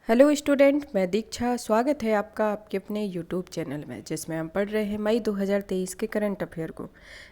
Hello student, मैं दीक्षा। स्वागत है आपका आपके अपने यूट्यूब चैनल में, जिसमें हम पढ़ रहे हैं मई 2023 के करंट अफेयर को।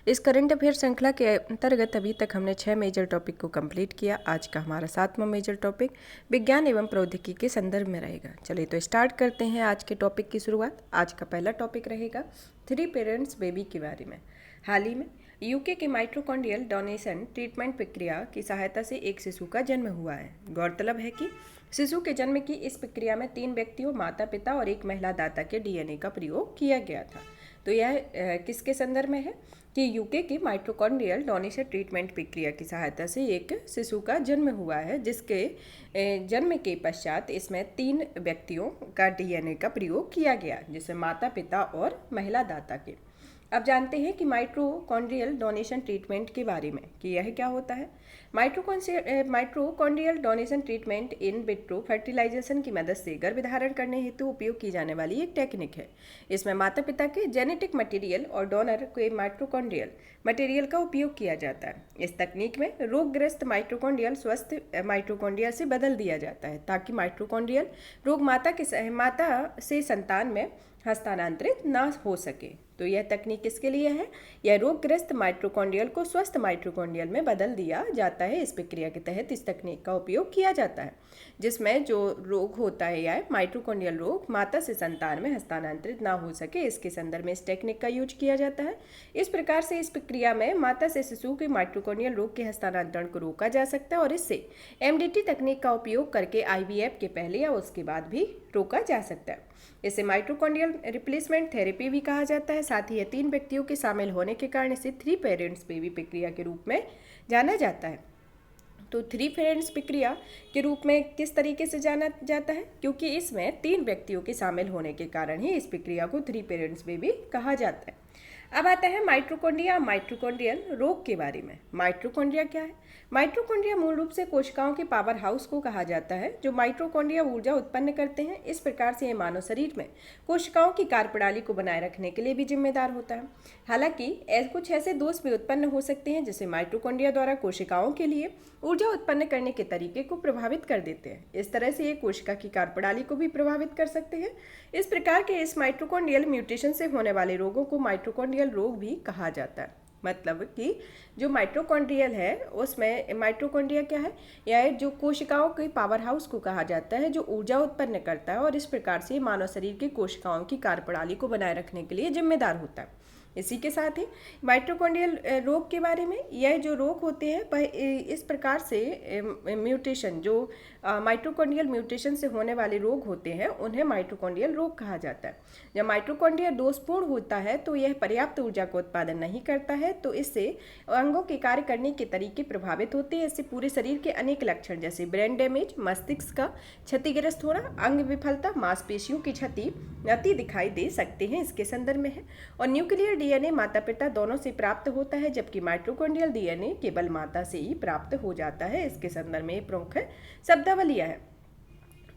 इस करंट अफेयर श्रृंखला के अंतर्गत अभी तक हमने 6 मेजर टॉपिक को कंप्लीट किया। आज का हमारा 7वां मेजर टॉपिक विज्ञान एवं प्रौद्योगिकी के संदर्भ में रहेगा। चलिए तो स्टार्ट करते हैं आज के टॉपिक की शुरुआत। आज का पहला टॉपिक रहेगा 3 पेरेंट्स बेबी के बारे में। हाल ही में यूके के माइटोकॉन्ड्रियल डोनेशन ट्रीटमेंट प्रक्रिया की सहायता से एक शिशु का जन्म हुआ है। गौरतलब है कि शिशु के जन्म की इस प्रक्रिया में 3 व्यक्तियों, माता पिता और एक महिला दाता के डीएनए का प्रयोग किया गया था। तो यह किसके संदर्भ में है कि यूके की माइटोकॉन्ड्रियल डोनेशन ट्रीटमेंट प्रक्रिया की सहायता से एक शिशु का जन्म हुआ है, जिसके जन्म के पश्चात इसमें 3 व्यक्तियों का डीएनए का प्रयोग किया गया, जिसमें माता पिता और महिला दाता के। अब जानते हैं कि माइटोकॉन्ड्रियल डोनेशन ट्रीटमेंट के बारे में कि यह क्या होता है। Mitochondrial donation treatment in vitro fertilisation की मदद से गर्भधारण करने हेतु उपयोग की जाने वाली एक टेक्निक है। इसमें माता पिता के जेनेटिक मटेरियल और डोनर के माइटोकॉन्ड्रियल मटेरियल का उपयोग किया जाता है। इस तकनीक में रोगग्रस्त माइटोकॉन्ड्रियल स्वस्थ माइटोकॉन्ड्रिया से बदल दिया जाता है, ताकि माइटोकॉन्ड्रियल रोग माता से संतान में हस्तांतरित न हो सके। तो यह तकनीक किसके लिए है? यह रोगग्रस्त माइटोकॉन्ड्रियल को स्वस्थ माइटोकॉन्ड्रियल में बदल दिया जाता है। इस प्रक्रिया के तहत इस तकनीक का उपयोग किया जाता है, जिसमें जो रोग होता है या माइटोकॉन्ड्रियल रोग माता से संतान में हस्तांतरित ना हो सके, इसके संदर्भ में इस टेक्निक का यूज किया जाता है। इस प्रकार से इस प्रक्रिया में माता से शिशु के माइटोकॉन्ड्रियल रोग के हस्तांतरण को रोका जा सकता है और इससे एमडीटी तकनीक का उपयोग करके आईवीएफ के पहले या उसके बाद भी रोका जा सकता है। इसे माइटोकॉन्ड्रियल रिप्लेसमेंट थेरेपी भी कहा जाता है। साथ ही यह 3 व्यक्तियों के शामिल होने के कारण इसे 3 पेरेंट्स बेबी प्रक्रिया के रूप में जाना जाता है। तो 3 पेरेंट्स प्रक्रिया के रूप में किस तरीके से जाना जाता है? क्योंकि इसमें 3 व्यक्तियों के शामिल होने के कारण ही इस प्रक्रिया को 3 पेरेंट्स बेबी कहा जाता है। अब आता है माइटोकॉन्ड्रियल रोग के बारे में। माइटोकॉन्ड्रिया क्या है? माइटोकॉन्ड्रिया मूल रूप से कोशिकाओं के पावर हाउस को कहा जाता है, जो माइटोकॉन्ड्रिया ऊर्जा उत्पन्न करते हैं। इस प्रकार से ये मानव शरीर में कोशिकाओं की कार्यप्रणाली को बनाए रखने के लिए भी जिम्मेदार होता है। हालांकि कुछ ऐसे दोष भी उत्पन्न हो सकते हैं जिसे माइटोकॉन्ड्रिया द्वारा कोशिकाओं के लिए ऊर्जा उत्पन्न करने के तरीके को प्रभावित कर देते हैं। इस तरह से ये कोशिका की कार्यप्रणाली को भी प्रभावित कर सकते हैं। इस प्रकार के इस माइटोकॉन्ड्रियल म्यूटेशन से होने वाले रोगों को माइटोकॉन्ड्रियल रोग भी कहा जाता है। मतलब कि जो माइटोकॉन्ड्रियल है उसमें माइटोकॉन्ड्रिया क्या है? यह जो कोशिकाओं के पावर हाउस को कहा जाता है, जो ऊर्जा उत्पन्न करता है और इस प्रकार से मानव शरीर की कोशिकाओं की कार्यप्रणाली को बनाए रखने के लिए जिम्मेदार होता है। इसी के साथ ही माइटोकॉन्ड्रियल रोग के बारे में, यह जो रोग होते हैं इस प्रकार से म्यूटेशन, जो माइटोकॉन्ड्रियल म्यूटेशन से होने वाले रोग होते हैं, उन्हें माइटोकॉन्ड्रियल रोग कहा जाता है। जब माइटोकॉन्ड्रिया दोषपूर्ण होता है तो यह पर्याप्त ऊर्जा का उत्पादन नहीं करता है, तो इससे अंगों के कार्य करने के तरीके प्रभावित होते हैं। इससे पूरे शरीर के अनेक लक्षण जैसे ब्रेन डैमेज, मस्तिष्क का क्षतिग्रस्त होना, अंग विफलता, मांसपेशियों की क्षति दिखाई दे सकते हैं। इसके संदर्भ में है। और न्यूक्लियर डीएनए माता पिता दोनों से प्राप्त होता है, जबकि माइटोकॉन्ड्रियल डीएनए केवल माता से ही प्राप्त हो जाता है। इसके संदर्भ में प्रमुख शब्दावलियां है।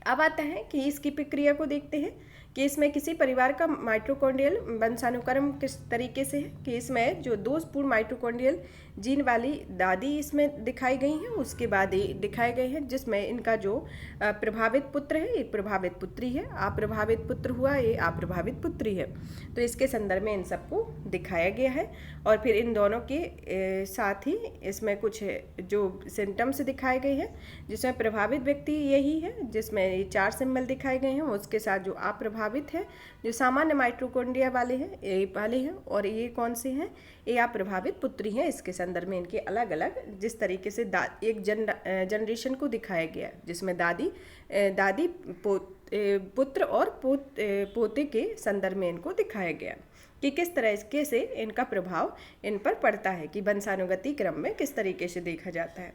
अब आता है कि इसकी प्रक्रिया को देखते हैं कि इसमें किसी परिवार का माइटोकॉन्ड्रियल वंशानुक्रम किस तरीके से है कि इसमें जो दोषपूर्ण माइटोकॉन्ड्रियल जीन वाली दादी इसमें दिखाई गई हैं, उसके बाद ये दिखाए गए हैं जिसमें इनका जो प्रभावित पुत्र है, ये प्रभावित पुत्री है, अप्रभावित पुत्र हुआ, ये अप्रभावित पुत्री है। तो इसके संदर्भ में इन सबको दिखाया गया है। और फिर इन दोनों के साथ ही इसमें कुछ जो सिम्टम्स दिखाए गए हैं, जिसमें प्रभावित व्यक्ति यही है, जिसमें ये 4 सिंबल दिखाए गए हैं। उसके साथ जो अप्रभावित है, जो सामान्य माइटोकॉन्ड्रिया वाले हैं, और ये कौन से हैं? ये अप्रभावित पुत्री हैं। इसके संदर्भ में इनके अलग अलग जिस तरीके से एक जनरेशन को दिखाया गया, जिसमें दादी पुत्र और पोते के संदर्भ में इनको दिखाया गया कि किस तरीके से इनका प्रभाव इन पर पड़ता है, कि वंशानुगति क्रम में किस तरीके से देखा जाता है।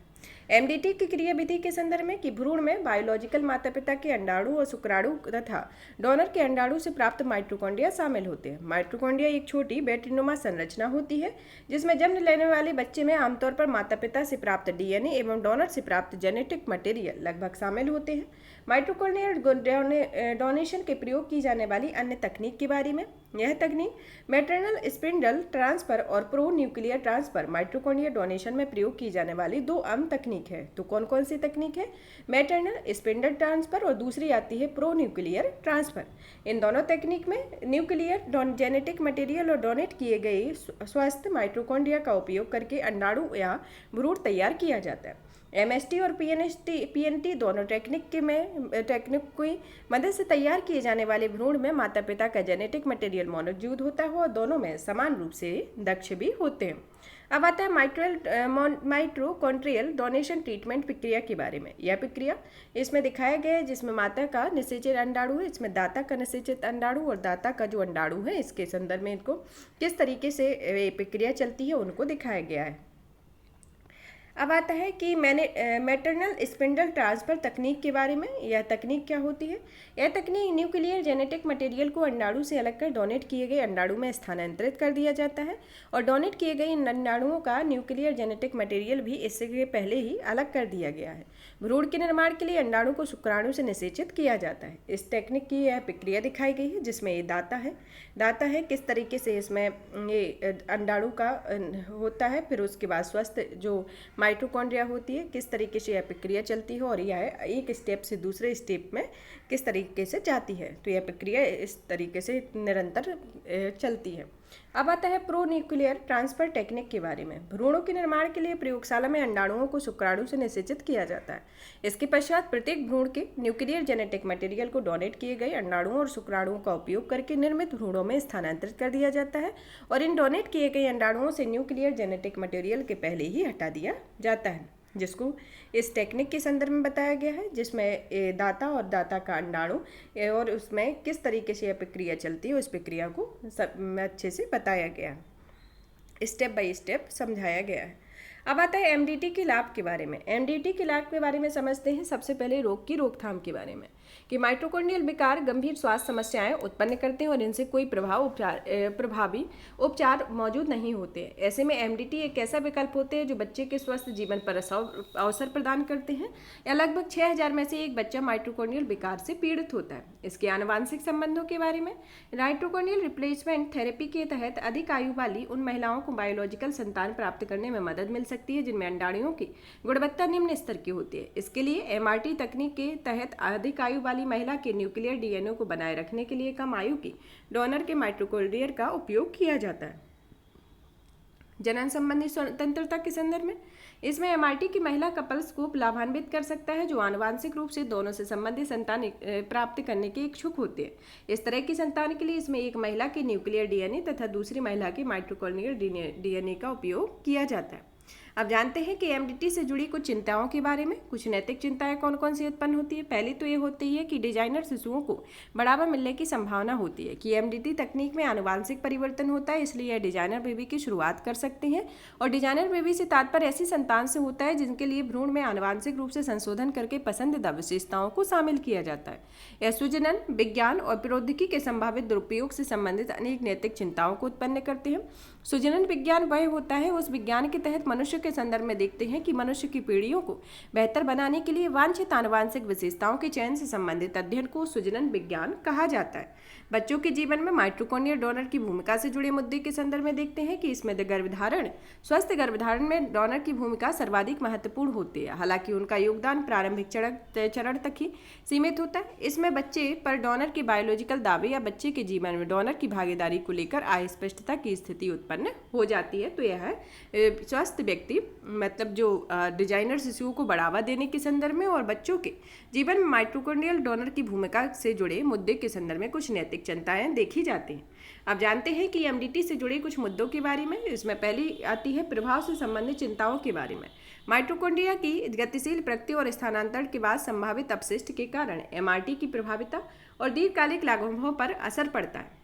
एमडीटी की क्रिया विधि के संदर्भ में कि भ्रूण में बायोलॉजिकल माता पिता के अंडाणु और शुक्राणु तथा डोनर के अंडाणु से प्राप्त माइटोकॉन्ड्रिया शामिल होते हैं। माइटोकॉन्ड्रिया एक छोटी बैटरीनुमा संरचना होती है, जिसमें जन्म लेने वाले बच्चे में आमतौर पर माता पिता से प्राप्त डीएनए एवं डोनर से प्राप्त जेनेटिक मटेरियल लगभग शामिल होते हैं। माइटोकॉन्ड्रियल डोनेशन के प्रयोग की जाने वाली अन्य तकनीक के बारे में, यह तकनीक मैटरनल स्पिंडल ट्रांसफर और pro nuclear transfer mitochondrial donation में प्रयोग की जाने वाली 2 आम तकनीक तकनीक है। तो कौन कौन सी तकनीक है? मैटरनल स्पिंडल ट्रांसफ़र और दूसरी आती है प्रो न्यूक्लियर ट्रांसफ़र। इन दोनों तकनीक में न्यूक्लियर जेनेटिक मटेरियल और डोनेट किए गए स्वस्थ माइटोकॉन्ड्रिया का उपयोग करके अंडाणु या भ्रूण तैयार किया जाता है। एमएसटी और पीएनटी दोनों टेक्निक की मदद से तैयार किए जाने वाले भ्रूण में माता पिता का जेनेटिक मटेरियल मौजूद होता है और दोनों में समान रूप से दक्ष भी होते हैं। अब आता है माइटोकॉन्ड्रियल डोनेशन ट्रीटमेंट प्रक्रिया के बारे में। यह प्रक्रिया इसमें दिखाया गया है जिसमें माता का निषेचित अंडाणु है, इसमें दाता का निषेचित अंडाणु और दाता का जो अंडाणु है इसके संदर्भ में इनको किस तरीके से ये प्रक्रिया चलती है उनको दिखाया गया है। अब आता है कि मैंने मैटरनल स्पिंडल ट्रांसफ़र तकनीक के बारे में। यह तकनीक क्या होती है? यह तकनीक न्यूक्लियर जेनेटिक मटेरियल को अंडाणु से अलग कर डोनेट किए गए अंडाणु में स्थानांतरित कर दिया जाता है और डोनेट किए गए अंडाणुओं का न्यूक्लियर जेनेटिक मटेरियल भी इससे पहले ही अलग कर दिया गया है। भ्रूण के निर्माण के लिए अंडाणु को शुक्राणु से निषेचित किया जाता है। इस टेक्निक की यह प्रक्रिया दिखाई गई है जिसमें ये दाता है किस तरीके से इसमें ये अंडाणु का होता है, फिर उसके बाद स्वस्थ जो माइटोकॉन्ड्रिया होती है किस तरीके से यह प्रक्रिया चलती है और यह एक स्टेप से दूसरे स्टेप में किस तरीके से जाती है। तो यह प्रक्रिया इस तरीके से निरंतर चलती है। अब आता है प्रो न्यूक्लियर ट्रांसफ़र टेक्निक के बारे में। भ्रूणों के निर्माण के लिए प्रयोगशाला में अंडाणुओं को शुक्राणु से निषेचित किया जाता है। इसके पश्चात प्रत्येक भ्रूण के न्यूक्लियर जेनेटिक मटेरियल को डोनेट किए गए अंडाणुओं और शुक्राणुओं का उपयोग करके निर्मित भ्रूणों में स्थानांतरित कर दिया जाता है और इन डोनेट किए गए अंडाणुओं से न्यूक्लियर जेनेटिक मटेरियल के पहले ही हटा दिया जाता है, जिसको इस टेक्निक के संदर्भ में बताया गया है जिसमें दाता और दाता का अंडाणु और उसमें किस तरीके से यह प्रक्रिया चलती है उस प्रक्रिया को सब अच्छे से बताया गया है, स्टेप बाय स्टेप समझाया गया है। अब आता है एमडीटी के लाभ के बारे में। एमडीटी के लाभ के बारे में समझते हैं। सबसे पहले रोग की रोकथाम के बारे में कि माइटोकॉन्ड्रियल विकार गंभीर स्वास्थ्य समस्याएं उत्पन्न करते हैं और इनसे कोई प्रभावी उपचार मौजूद नहीं होते। ऐसे में एमडीटी एक ऐसा विकल्प होते हैं जो बच्चे के स्वस्थ जीवन पर अवसर प्रदान करते हैं। या लगभग 6000 में से एक बच्चा माइटोकॉन्ड्रियल विकार से पीड़ित होता है। इसके आनुवंशिक संबंधों के बारे में माइटोकॉन्ड्रियल रिप्लेसमेंट थेरेपी के तहत अधिक आयु वाली उन महिलाओं को बायोलॉजिकल संतान प्राप्त करने में मदद मिल सकती है जिनमें अंडाणुओं की गुणवत्ता निम्न स्तर की होती है। इसके लिए एमआरटी तकनीक के तहत अधिक आयु वाली महिला के न्यूक्लियर डीएनए को बनाए रखने के लिए कम आयु की डोनर के माइटोकॉन्ड्रिया का उपयोग किया जाता है। जनन संबंधी स्वतंत्रता के संदर्भ में इसमें एमआरटी की महिला कपल्स को लाभान्वित कर सकता है जो आनुवंशिक रूप से दोनों से संबंधित संतान प्राप्त करने के इच्छुक होते हैं। इस तरह की संतान के लिए इसमें एक महिला के न्यूक्लियर डीएनए तथा दूसरी महिला के माइटोकॉन्ड्रियल डीएनए का उपयोग किया जाता है। अब जानते हैं कि एमडीटी से जुड़ी कुछ चिंताओं के बारे में। कुछ नैतिक चिंताएं कौन कौन सी उत्पन्न होती है? पहली तो ये होती है कि डिजाइनर शिशुओं को बढ़ावा मिलने की संभावना होती है कि एमडीटी तकनीक में आनुवंशिक परिवर्तन होता है, इसलिए यह डिजाइनर बेबी की शुरुआत कर सकते हैं। और डिजाइनर बेबी से तात्पर्य ऐसी संतान से होता है जिनके लिए भ्रूण में आनुवंशिक रूप से संशोधन करके पसंदीदा विशेषताओं को शामिल किया जाता है। यह सुजनन विज्ञान और प्रौद्योगिकी के संभावित दुरुपयोग से संबंधित अनेक नैतिक चिंताओं को उत्पन्न करते हैं। सुजनन विज्ञान वह होता है उस विज्ञान के तहत मनुष्य के संदर्भ में देखते हैं कि मनुष्य की पीढ़ियों को बेहतर बनाने के लिए वांछित आनुवंशिक विशेषताओं के चयन से संबंधित अध्ययन को सुजनन विज्ञान कहा जाता है। बच्चों के जीवन में माइटोकॉन्ड्रियल डोनर की भूमिका से जुड़े मुद्दे के संदर्भ में देखते हैं कि इसमें स्वस्थ गर्भधारण में डोनर की भूमिका सर्वाधिक महत्वपूर्ण होती है। हालांकि उनका योगदान प्रारंभिक चरण तक ही सीमित होता है। इसमें बच्चे पर डोनर के बायोलॉजिकल दावे या बच्चे के जीवन में डोनर की भागीदारी को लेकर अस्पष्टता की स्थिति उत्पन्न हो जाती है। तो यह स्वस्थ व्यक्ति मतलब जो डिजाइनर शिशुओं को बढ़ावा देने के संदर्भ में और बच्चों के जीवन में माइटोकॉन्ड्रियल डोनर की भूमिका से जुड़े मुद्दे के संदर्भ में कुछ नैतिक चिंताएं देखी जाती हैं। अब जानते हैं कि एमडीटी से जुड़े कुछ मुद्दों के बारे में। इसमें पहली आती है प्रभाव से संबंधित चिंताओं के बारे में। माइटोकॉन्ड्रिया की गतिशील प्रगति और स्थानांतरण के बाद संभावित अपशिष्ट के कारण एमआरटी की प्रभाविता और दीर्घकालिक लाभों पर असर पड़ता है।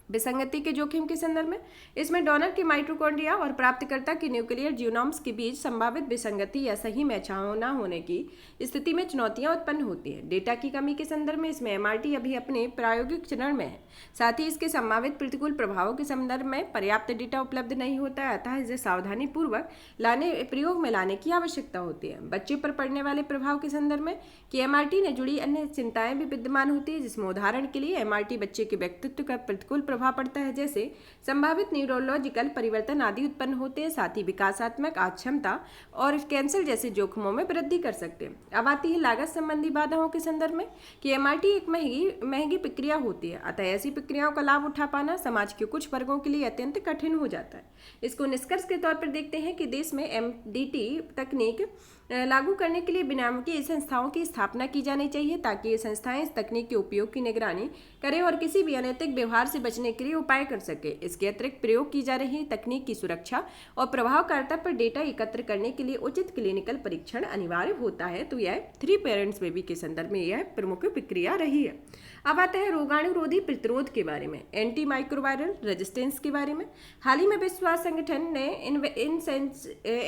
विसंगति के जोखिम के संदर्भ में इसमें डोनर के माइटोकॉन्ड्रिया और प्राप्तकर्ता के न्यूक्लियर जीनोम्स के बीच संभावित विसंगति या सही मैच न होने की स्थिति में चुनौतियां उत्पन्न होती हैं। डेटा की कमी के संदर्भ में इसमें एमआरटी अभी अपने प्रायोगिक चरण में है, साथ ही इसके संभावित प्रतिकूल प्रभावों के संदर्भ में पर्याप्त डेटा उपलब्ध नहीं होता है, अतः इसे सावधानी पूर्वक प्रयोग में लाने की आवश्यकता होती है। बच्चे पर पड़ने वाले प्रभाव के संदर्भ में कि एमआरटी ने जुड़ी अन्य चिंताएं भी विद्यमान होती है, जिसमें उदाहरण के लिए एमआरटी बच्चे के व्यक्तित्व का प्रतिकूल प्रभाव पड़ता है, जैसे संभावित न्यूरोलॉजिकल परिवर्तन आदि उत्पन्न होते हैं। साथ ही विकासात्मक अक्षमता और कैंसर जैसे जोखिमों में वृद्धि कर सकते हैं। अब आती है लागत संबंधी बाधाओं के संदर्भ में कि एमआरटी एक महंगी प्रक्रिया होती है, अतः ऐसी प्रक्रियाओं का लाभ उठा पाना समाज के कुछ वर्गों के लिए अत्यंत कठिन हो जाता है। इसको निष्कर्ष के तौर पर देखते हैं कि देश में एमडीटी तकनीक लागू करने के लिए विनियामकीय संस्थाओं की स्थापना की जानी चाहिए, ताकि ये संस्थाएं इस तकनीक के उपयोग की निगरानी करें और किसी भी अनैतिक व्यवहार से बचने के लिए उपाय कर सके। इसके अतिरिक्त प्रयोग की जा रही तकनीक की सुरक्षा और प्रभावकारिता पर डेटा एकत्र करने के लिए उचित क्लिनिकल परीक्षण अनिवार्य होता है। तो यह 3 पेरेंट्स बेबी के संदर्भ में यह प्रमुख प्रक्रिया रही है। अब आता है रोगाणुरोधी प्रतिरोध के बारे में, एंटी माइक्रोवायरल रेजिस्टेंस के बारे में। हाल ही में विश्व स्वास्थ्य संगठन ने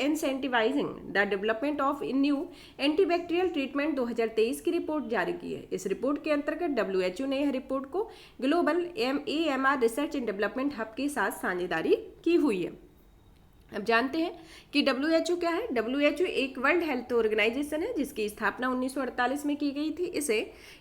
incentivising the development of new antibacterial treatment 2023 की रिपोर्ट जारी की है। इस रिपोर्ट के अंतर्गत WHO ने यह रिपोर्ट को global AMR research and development hub के साथ साझेदारी की हुई है। अब जानते हैं कि WHO क्या है। WHO एक वर्ल्ड हेल्थ ऑर्गेनाइजेशन है जिसकी स्थापना 1948 में की गई थी।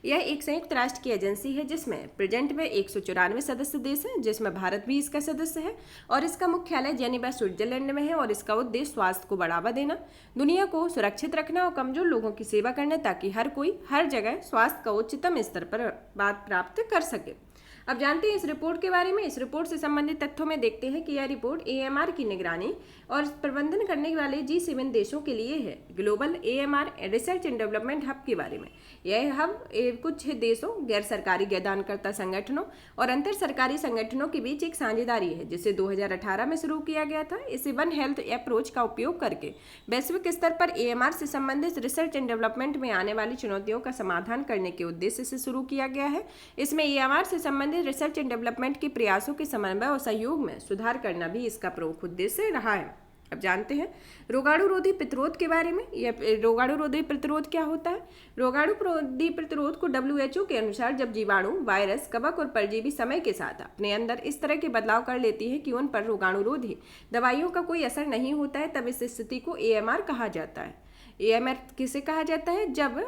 यह एक संयुक्त राष्ट्र की एजेंसी है जिसमें प्रेजेंट में 194 सदस्य देश हैं, जिसमें भारत भी इसका सदस्य है और इसका मुख्यालय जेनेवा स्विट्जरलैंड में है। और इसका उद्देश्य स्वास्थ्य को बढ़ावा देना, दुनिया को सुरक्षित रखना और कमजोर लोगों की सेवा करना, ताकि हर कोई हर जगह स्वास्थ्य का उच्चतम स्तर पर प्राप्त कर सके। अब जानते हैं इस रिपोर्ट के बारे में। इस रिपोर्ट से संबंधित तथ्यों में देखते हैं कि यह रिपोर्ट AMR की निगरानी और प्रबंधन करने वाले G7 देशों के लिए है। Global AMR research and development hub के बारे में, यह हब कुछ देशों, गैर सरकारी ज्ञानदानकर्ता संगठनों और अंतर सरकारी संगठनों के बीच एक साझेदारी है, जिसे 2018 में शुरू किया गया था। इसे वन हेल्थ अप्रोच का उपयोग करके वैश्विक स्तर पर AMR से संबंधित रिसर्च एंड डेवलपमेंट में आने वाली चुनौतियों का समाधान करने के उद्देश्य से शुरू किया गया है। इसमें AMR से संबंधित रिसर्च एंड डेवलपमेंट के प्रयासों के समन्वय और सहयोग में सुधार करना भी इसका प्रमुख उद्देश्य रहा है। अब जानते हैं रोगाणुरोधी प्रतिरोध के बारे में। यह रोगाणुरोधी प्रतिरोध क्या होता है। रोगाणुरोधी प्रतिरोध को WHO के अनुसार जब जीवाणु, वायरस, कवक और परजीवी समय के साथ अपने अंदर इस तरह के बदलाव कर लेती है कि उन पर रोगाणुरोधी दवाइयों का कोई असर नहीं होता है, तब इस स्थिति को AMR कहा जाता है। AMR किसे कहा जाता है? जब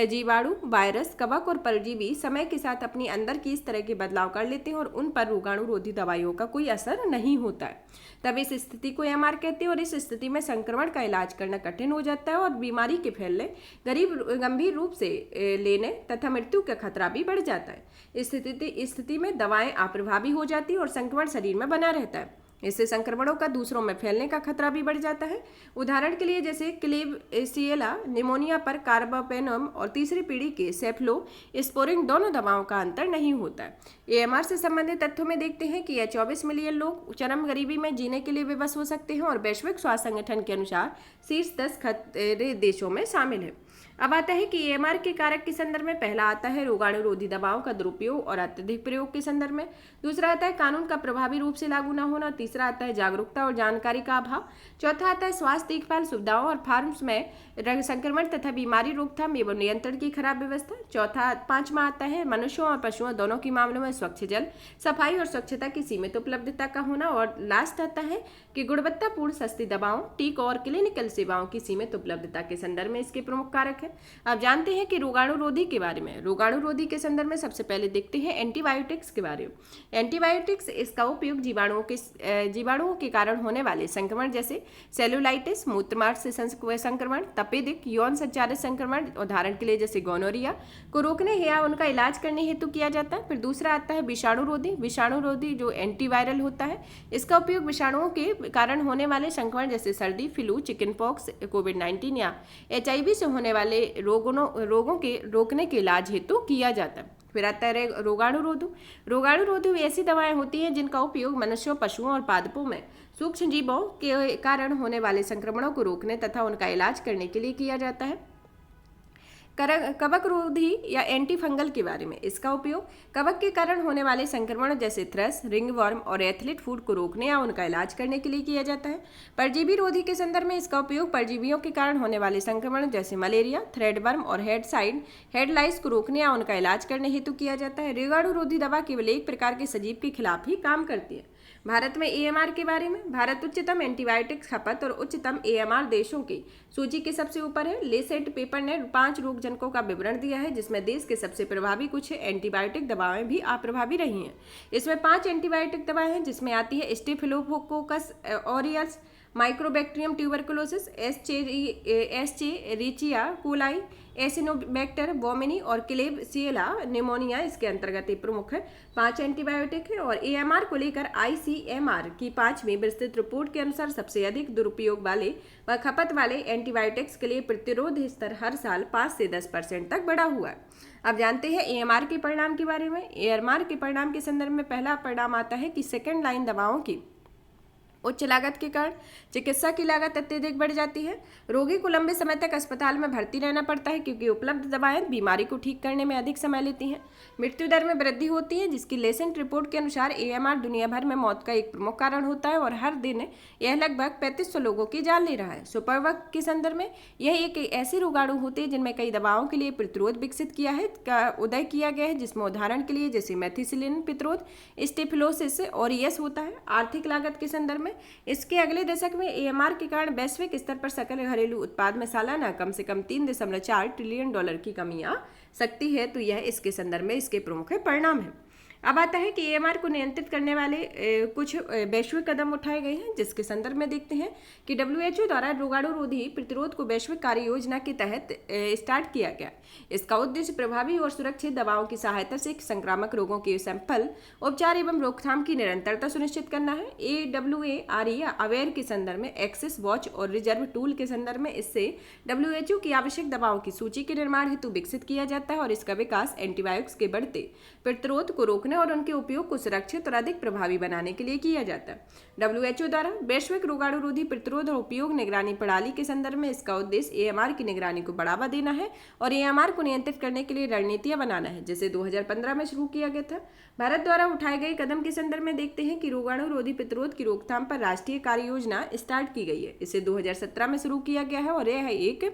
जीवाणु, वायरस, कवक और परजीवी समय के साथ अपनी अंदर की इस तरह के बदलाव कर लेते हैं और उन पर रोगाणुरोधी दवाइयों का कोई असर नहीं होता है, तब इस स्थिति को AMR कहते हैं। और इस स्थिति में संक्रमण का इलाज करना कठिन हो जाता है और बीमारी के फैलने, गंभीर रूप से लेने तथा मृत्यु का खतरा भी बढ़ जाता है। इस स्थिति में दवाएं अप्रभावी हो जाती है और संक्रमण शरीर में बना रहता है। इससे संक्रमणों का दूसरों में फैलने का खतरा भी बढ़ जाता है। उदाहरण के लिए जैसे क्लेबसिएला निमोनिया पर कार्बापेनम और तीसरी पीढ़ी के सेफ्लोस्पोरिन दोनों दवाओं का अंतर नहीं होता है। AMR से संबंधित तथ्यों में देखते हैं कि यह 24 मिलियन लोग चरम गरीबी में जीने के लिए विवश हो सकते हैं और वैश्विक स्वास्थ्य संगठन के अनुसार शीर्ष 10 खतरे देशों में शामिल है। अब आता है कि AMR के कारक के संदर्भ में पहला आता है रोगाणुरोधी दवाओं का दुरुपयोग और अत्यधिक प्रयोग के संदर्भ में। दूसरा आता है कानून का प्रभावी रूप से लागू न होना। तीसरा आता है जागरूकता और जानकारी का अभाव। चौथा आता है स्वास्थ्य देखभाल सुविधाओं और फार्म्स में संक्रमण तथा बीमारी रोकथाम एवं नियंत्रण की खराब व्यवस्था। पांचवा आता है मनुष्यों और पशुओं दोनों के मामलों में स्वच्छ जल, सफाई और स्वच्छता की सीमित उपलब्धता का होना। और लास्ट आता है कि गुणवत्तापूर्ण सस्ती दवाओं, टीकों और क्लिनिकल सेवाओं की सीमित उपलब्धता के संदर्भ में इसके प्रमुख कारक है। अब जानते हैं कि रोगाणुरोधी के बारे में। रोगाणुरोधी के संदर्भ में सबसे पहले देखते हैं एंटीबायोटिक्स के बारे में। एंटीबायोटिक्स, इसका उपयोग जीवाणुओं के कारण होने वाले संक्रमण जैसे सेलुलाइटिस, मूत्रमार्ग से संक्रमण, तपेदिक, यौन संचारित संक्रमण, उदाहरण के लिए जैसे गोनोरिया को रोकने या उनका इलाज करने हेतु किया जाता है। फिर दूसरा आता है विषाणुरोधी जो एंटीवायरल होता है। इसका उपयोग विषाणुओं के कारण होने वाले संक्रमण जैसे सर्दी, फ्लू, चिकन पॉक्स, कोविड-19 या HIV से होने वाले रोगों के रोकने के इलाज हेतु किया जाता है। फिर आता है रोगाणुरोधी ऐसी दवाएं होती हैं जिनका उपयोग मनुष्यों, पशुओं और पादपों में सूक्ष्म जीवों के कारण होने वाले संक्रमणों को रोकने तथा उनका इलाज करने के लिए किया जाता है। कवकरोधी या एंटी फंगल के बारे में। इसका उपयोग कवक के कारण होने वाले संक्रमण जैसे थ्रस, रिंगवर्म और एथलीट फूड को रोकने या उनका इलाज करने के लिए किया जाता है। परजीवी रोधी के संदर्भ में इसका उपयोग परजीवियों के कारण होने वाले संक्रमण जैसे मलेरिया, थ्रेडवर्म और हेड लाइस को रोकने या उनका इलाज करने हेतु किया जाता है। रोगाणुरोधी दवा केवल एक प्रकार के सजीव के खिलाफ ही काम करती है। भारत में एएमआर के बारे में, भारत उच्चतम एंटीबायोटिक खपत और उच्चतम एएमआर देशों की सूची के सबसे ऊपर है। लेसेट पेपर ने 5 रोगजनकों का विवरण दिया है, जिसमें देश के सबसे प्रभावी कुछ एंटीबायोटिक दवाएं भी अप्रभावी रही हैं। इसमें 5 एंटीबायोटिक दवाएं हैं, जिसमें आती है Staphylococcus aureus, Mycobacterium tuberculosis, Escherichia coli, Acinetobacter baumannii और क्लेबसिएला निमोनिया इसके अंतर्गत ये प्रमुख 5 एंटीबायोटिक है। और एएमआर को लेकर आईसीएमआर की 5वीं विस्तृत रिपोर्ट के अनुसार सबसे अधिक दुरुपयोग वाले व खपत वाले एंटीबायोटिक्स के लिए प्रतिरोध स्तर हर साल 5 से 10% तक बढ़ा हुआ है। अब जानते हैं एएमआर के परिणाम के बारे में। एएमआर के परिणाम के संदर्भ में पहला परिणाम आता है कि सेकेंड लाइन दवाओं की उच्च लागत के कारण चिकित्सा की लागत अत्यधिक बढ़ जाती है। रोगी को लंबे समय तक अस्पताल में भर्ती रहना पड़ता है, क्योंकि उपलब्ध दवाएं बीमारी को ठीक करने में अधिक समय लेती हैं। मृत्यु दर में वृद्धि होती है, जिसकी लेसेंट रिपोर्ट के अनुसार एएमआर दुनिया भर में मौत का एक प्रमुख कारण होता है और हर दिन यह लगभग 3500 लोगों की जान ले रहा है। सुपरवर्क के संदर्भ में यह एक ऐसे रोगाणु होते हैं जिनमें कई दवाओं के लिए प्रतिरोध विकसित किया है का उदय किया गया है, जिसमें उदाहरण के लिए जैसे मेथिसिलिन प्रतिरोध, स्टेफिलोसिस ऑरियस होता है। आर्थिक लागत के संदर्भ में इसके अगले दशक में एएमआर के कारण वैश्विक स्तर पर सकल घरेलू उत्पाद में सालाना कम से कम 3.4 ट्रिलियन डॉलर की कमी आ सकती है। तो यह इसके संदर्भ में इसके प्रमुख परिणाम है। अब आता है कि एएमआर को नियंत्रित करने वाले कुछ वैश्विक कदम उठाए गए हैं, जिसके संदर्भ में देखते हैं कि डब्ल्यूएचओ द्वारा रोगाणु रोधी प्रतिरोध को वैश्विक कार्य योजना के तहत स्टार्ट किया गया। इसका उद्देश्य प्रभावी और सुरक्षित दवाओं की सहायता से संक्रामक रोगों के सैंपल उपचार एवं रोकथाम की निरंतरता सुनिश्चित करना है। AWARE अवेयर के संदर्भ में एक्सेस वॉच और रिजर्व टूल के संदर्भ में इससे डब्ल्यूएचओ की आवश्यक दवाओं की सूची के निर्माण हेतु विकसित किया जाता है और इसका विकास एंटीबायोटिक्स के बढ़ते प्रतिरोध को रोकने और उनके उपयोग को सुरक्षित और अधिक प्रभावी बनाने के लिए किया जाता है। डब्ल्यूएचओ द्वारा वैश्विक रोगाणु रोधी प्रतिरोध और उपयोग निगरानी प्रणाली के संदर्भ में इसका उद्देश्य एएमआर की निगरानी को बढ़ावा देना है और एएमआर को नियंत्रित करने के लिए रणनीतियां बनाना है, जिसे 2015 में शुरू किया गया था। भारत द्वारा उठाए गए कदम के संदर्भ में देखते हैं कि रोगाणु रोधी प्रतिरोध की रोकथाम पर राष्ट्रीय कार्य योजना स्टार्ट की गई है। इसे 2017 में शुरू किया गया है और यह एक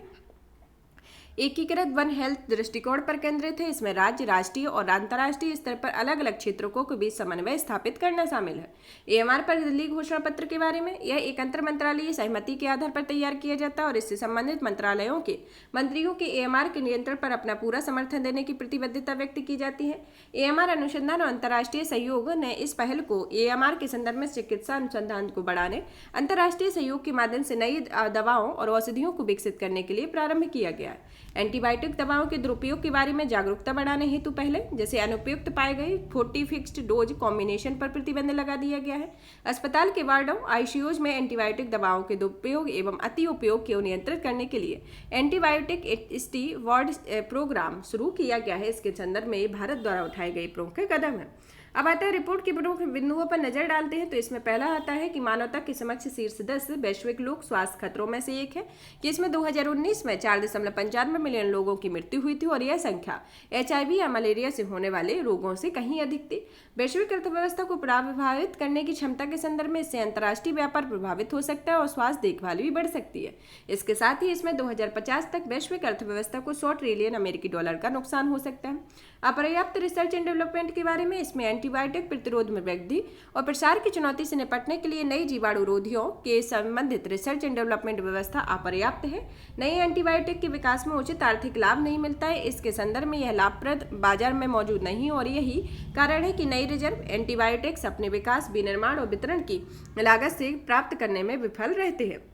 एकीकृत वन हेल्थ दृष्टिकोण पर केंद्रित है। इसमें राज्य, राष्ट्रीय और अंतर्राष्ट्रीय स्तर पर अलग अलग क्षेत्रों के बीच समन्वय स्थापित करना शामिल है। एएमआर पर दिल्ली घोषणा पत्र के बारे में, यह एक अंतर मंत्रालयीय सहमति के आधार पर तैयार किया जाता है और इससे संबंधित मंत्रालयों के मंत्रियों के एएमआर के नियंत्रण पर अपना पूरा समर्थन देने की प्रतिबद्धता व्यक्त की जाती है। एएमआर अनुसंधान और अंतर्राष्ट्रीय सहयोग ने इस पहल को एएमआर के संदर्भ में चिकित्सा अनुसंधान को बढ़ाने, अंतर्राष्ट्रीय सहयोग के माध्यम से नई दवाओं और औषधियों को विकसित करने के लिए प्रारंभ किया गया है। एंटीबायोटिक दवाओं के दुरुपयोग के बारे में जागरूकता बढ़ाने हेतु पहले जैसे अनुपयुक्त पाए गए 40 फिक्स्ड डोज कॉम्बिनेशन पर प्रतिबंध लगा दिया गया है। अस्पताल के वार्डों, आईसीयूज में एंटीबायोटिक दवाओं के दुरुपयोग एवं अति उपयोग को नियंत्रित करने के लिए एंटीबायोटिक एसटी वार्ड प्रोग्राम शुरू किया गया है। इसके संदर्भ में भारत द्वारा उठाए गए प्रमुख कदम है। अब आता है रिपोर्ट के प्रमुख बिंदुओं पर नजर डालते हैं। तो इसमें पहला आता है कि मानवता के समक्ष शीर्ष 10 वैश्विक लोक स्वास्थ्य खतरों में से एक है, कि इसमें 2019 में 4.95 मिलियन लोगों की मृत्यु हुई थी और यह संख्या एचआईवी या मलेरिया से होने वाले रोगों से कहीं अधिक थी। वैश्विक अर्थव्यवस्था को प्रभावित करने की क्षमता के संदर्भ में इससे अंतर्राष्ट्रीय व्यापार प्रभावित हो सकता है और स्वास्थ्य देखभाल भी बढ़ सकती है। इसके साथ ही इसमें 2050 तक वैश्विक अर्थव्यवस्था को 100 ट्रिलियन अमेरिकी डॉलर का नुकसान हो सकता है। अपर्याप्त रिसर्च एंड डेवलपमेंट के बारे में, इसमें एंटीबायोटिक प्रतिरोध में वृद्धि और प्रसार की चुनौती से निपटने के लिए नई जीवाणु रोधियों के संबंधित रिसर्च एंड डेवलपमेंट व्यवस्था अपर्याप्त है। नए एंटीबायोटिक के विकास में उचित आर्थिक लाभ नहीं मिलता है। इसके संदर्भ में यह लाभप्रद बाजार में मौजूद नहीं और यही कारण है कि नई रिजर्व एंटीबायोटिक्स अपने विकास, विनिर्माण और वितरण की लागत से प्राप्त करने में विफल रहते हैं।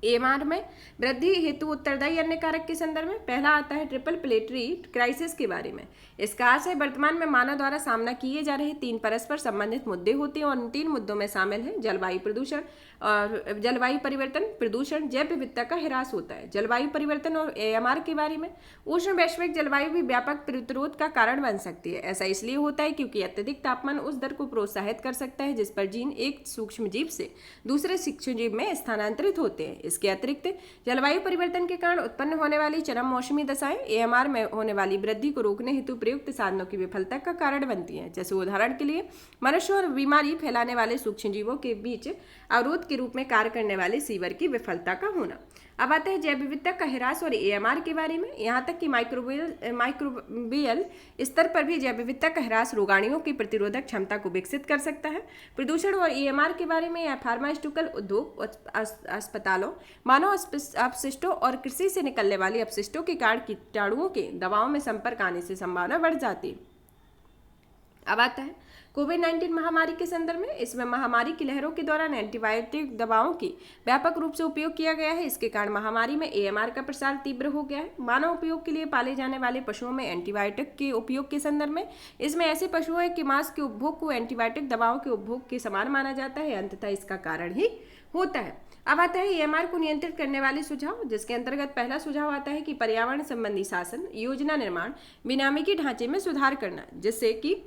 एएमआर में वृद्धि हेतु उत्तरदायी अन्य कारक के संदर्भ में पहला आता है ट्रिपल प्लेटरी क्राइसिस के बारे में। इसका आशय वर्तमान में मानव द्वारा सामना किए जा रहे 3 परस्पर संबंधित मुद्दे होते हैं और इन 3 मुद्दों में शामिल है जलवायु प्रदूषण और जलवायु परिवर्तन, प्रदूषण, जैव विविधता का ह्रास होता है। जलवायु परिवर्तन और एएमआर के बारे में, उष्ण वैश्विक जलवायु भी व्यापक प्रतिरोध का कारण बन सकती है। ऐसा इसलिए होता है क्योंकि अत्यधिक तापमान उस दर को प्रोत्साहित कर सकता है जिस पर जीन एक सूक्ष्म जीव से दूसरे सूक्ष्म जीव में स्थानांतरित होते हैं। इसके अतिरिक्त जलवायु परिवर्तन के कारण उत्पन्न होने वाली चरम मौसमी दशाएं एएमआर में होने वाली वृद्धि को रोकने हेतु प्रयुक्त साधनों की विफलता का कारण बनती हैं। जैसे उदाहरण के लिए मनुष्य और बीमारी फैलाने वाले सूक्ष्म जीवों के बीच अवरोध के रूप में कार्य करने वाले सीवर की विफलता का होना। अब आते हैं जैव विविधता का ह्रास और एएमआर के बारे में। यहाँ तक कि माइक्रोबियल स्तर पर भी जैव विविधता का ह्रास रोगाणुओं की प्रतिरोधक क्षमता को विकसित कर सकता है। प्रदूषण और एएमआर के बारे में, यह फार्मास्यूटिकल उद्योग, अस्पतालों, मानव अपशिष्टों और कृषि से निकलने वाले अपशिष्टों के कारण कीटाणुओं के दवाओं में संपर्क आने से संभावना बढ़ जाती है। अब आता है कोविड-19 महामारी के संदर्भ में। इसमें महामारी की लहरों के दौरान एंटीबायोटिक दवाओं की व्यापक रूप से उपयोग किया गया है। इसके कारण महामारी में एएमआर का प्रसार तीव्र हो गया है। मानव उपयोग के लिए पाले जाने वाले पशुओं में एंटीबायोटिक के उपयोग के संदर्भ में, इसमें ऐसे पशुओं के मांस के उपभोग को एंटीबायोटिक दवाओं के उपभोग के समान माना जाता है, अंततः इसका कारण ही होता है। अब आता है एएमआर को नियंत्रित करने वाले सुझाव, जिसके अंतर्गत पहला सुझाव आता है कि पर्यावरण संबंधी शासन, योजना निर्माण, विनियामकी ढांचे में सुधार करना, जिससे कि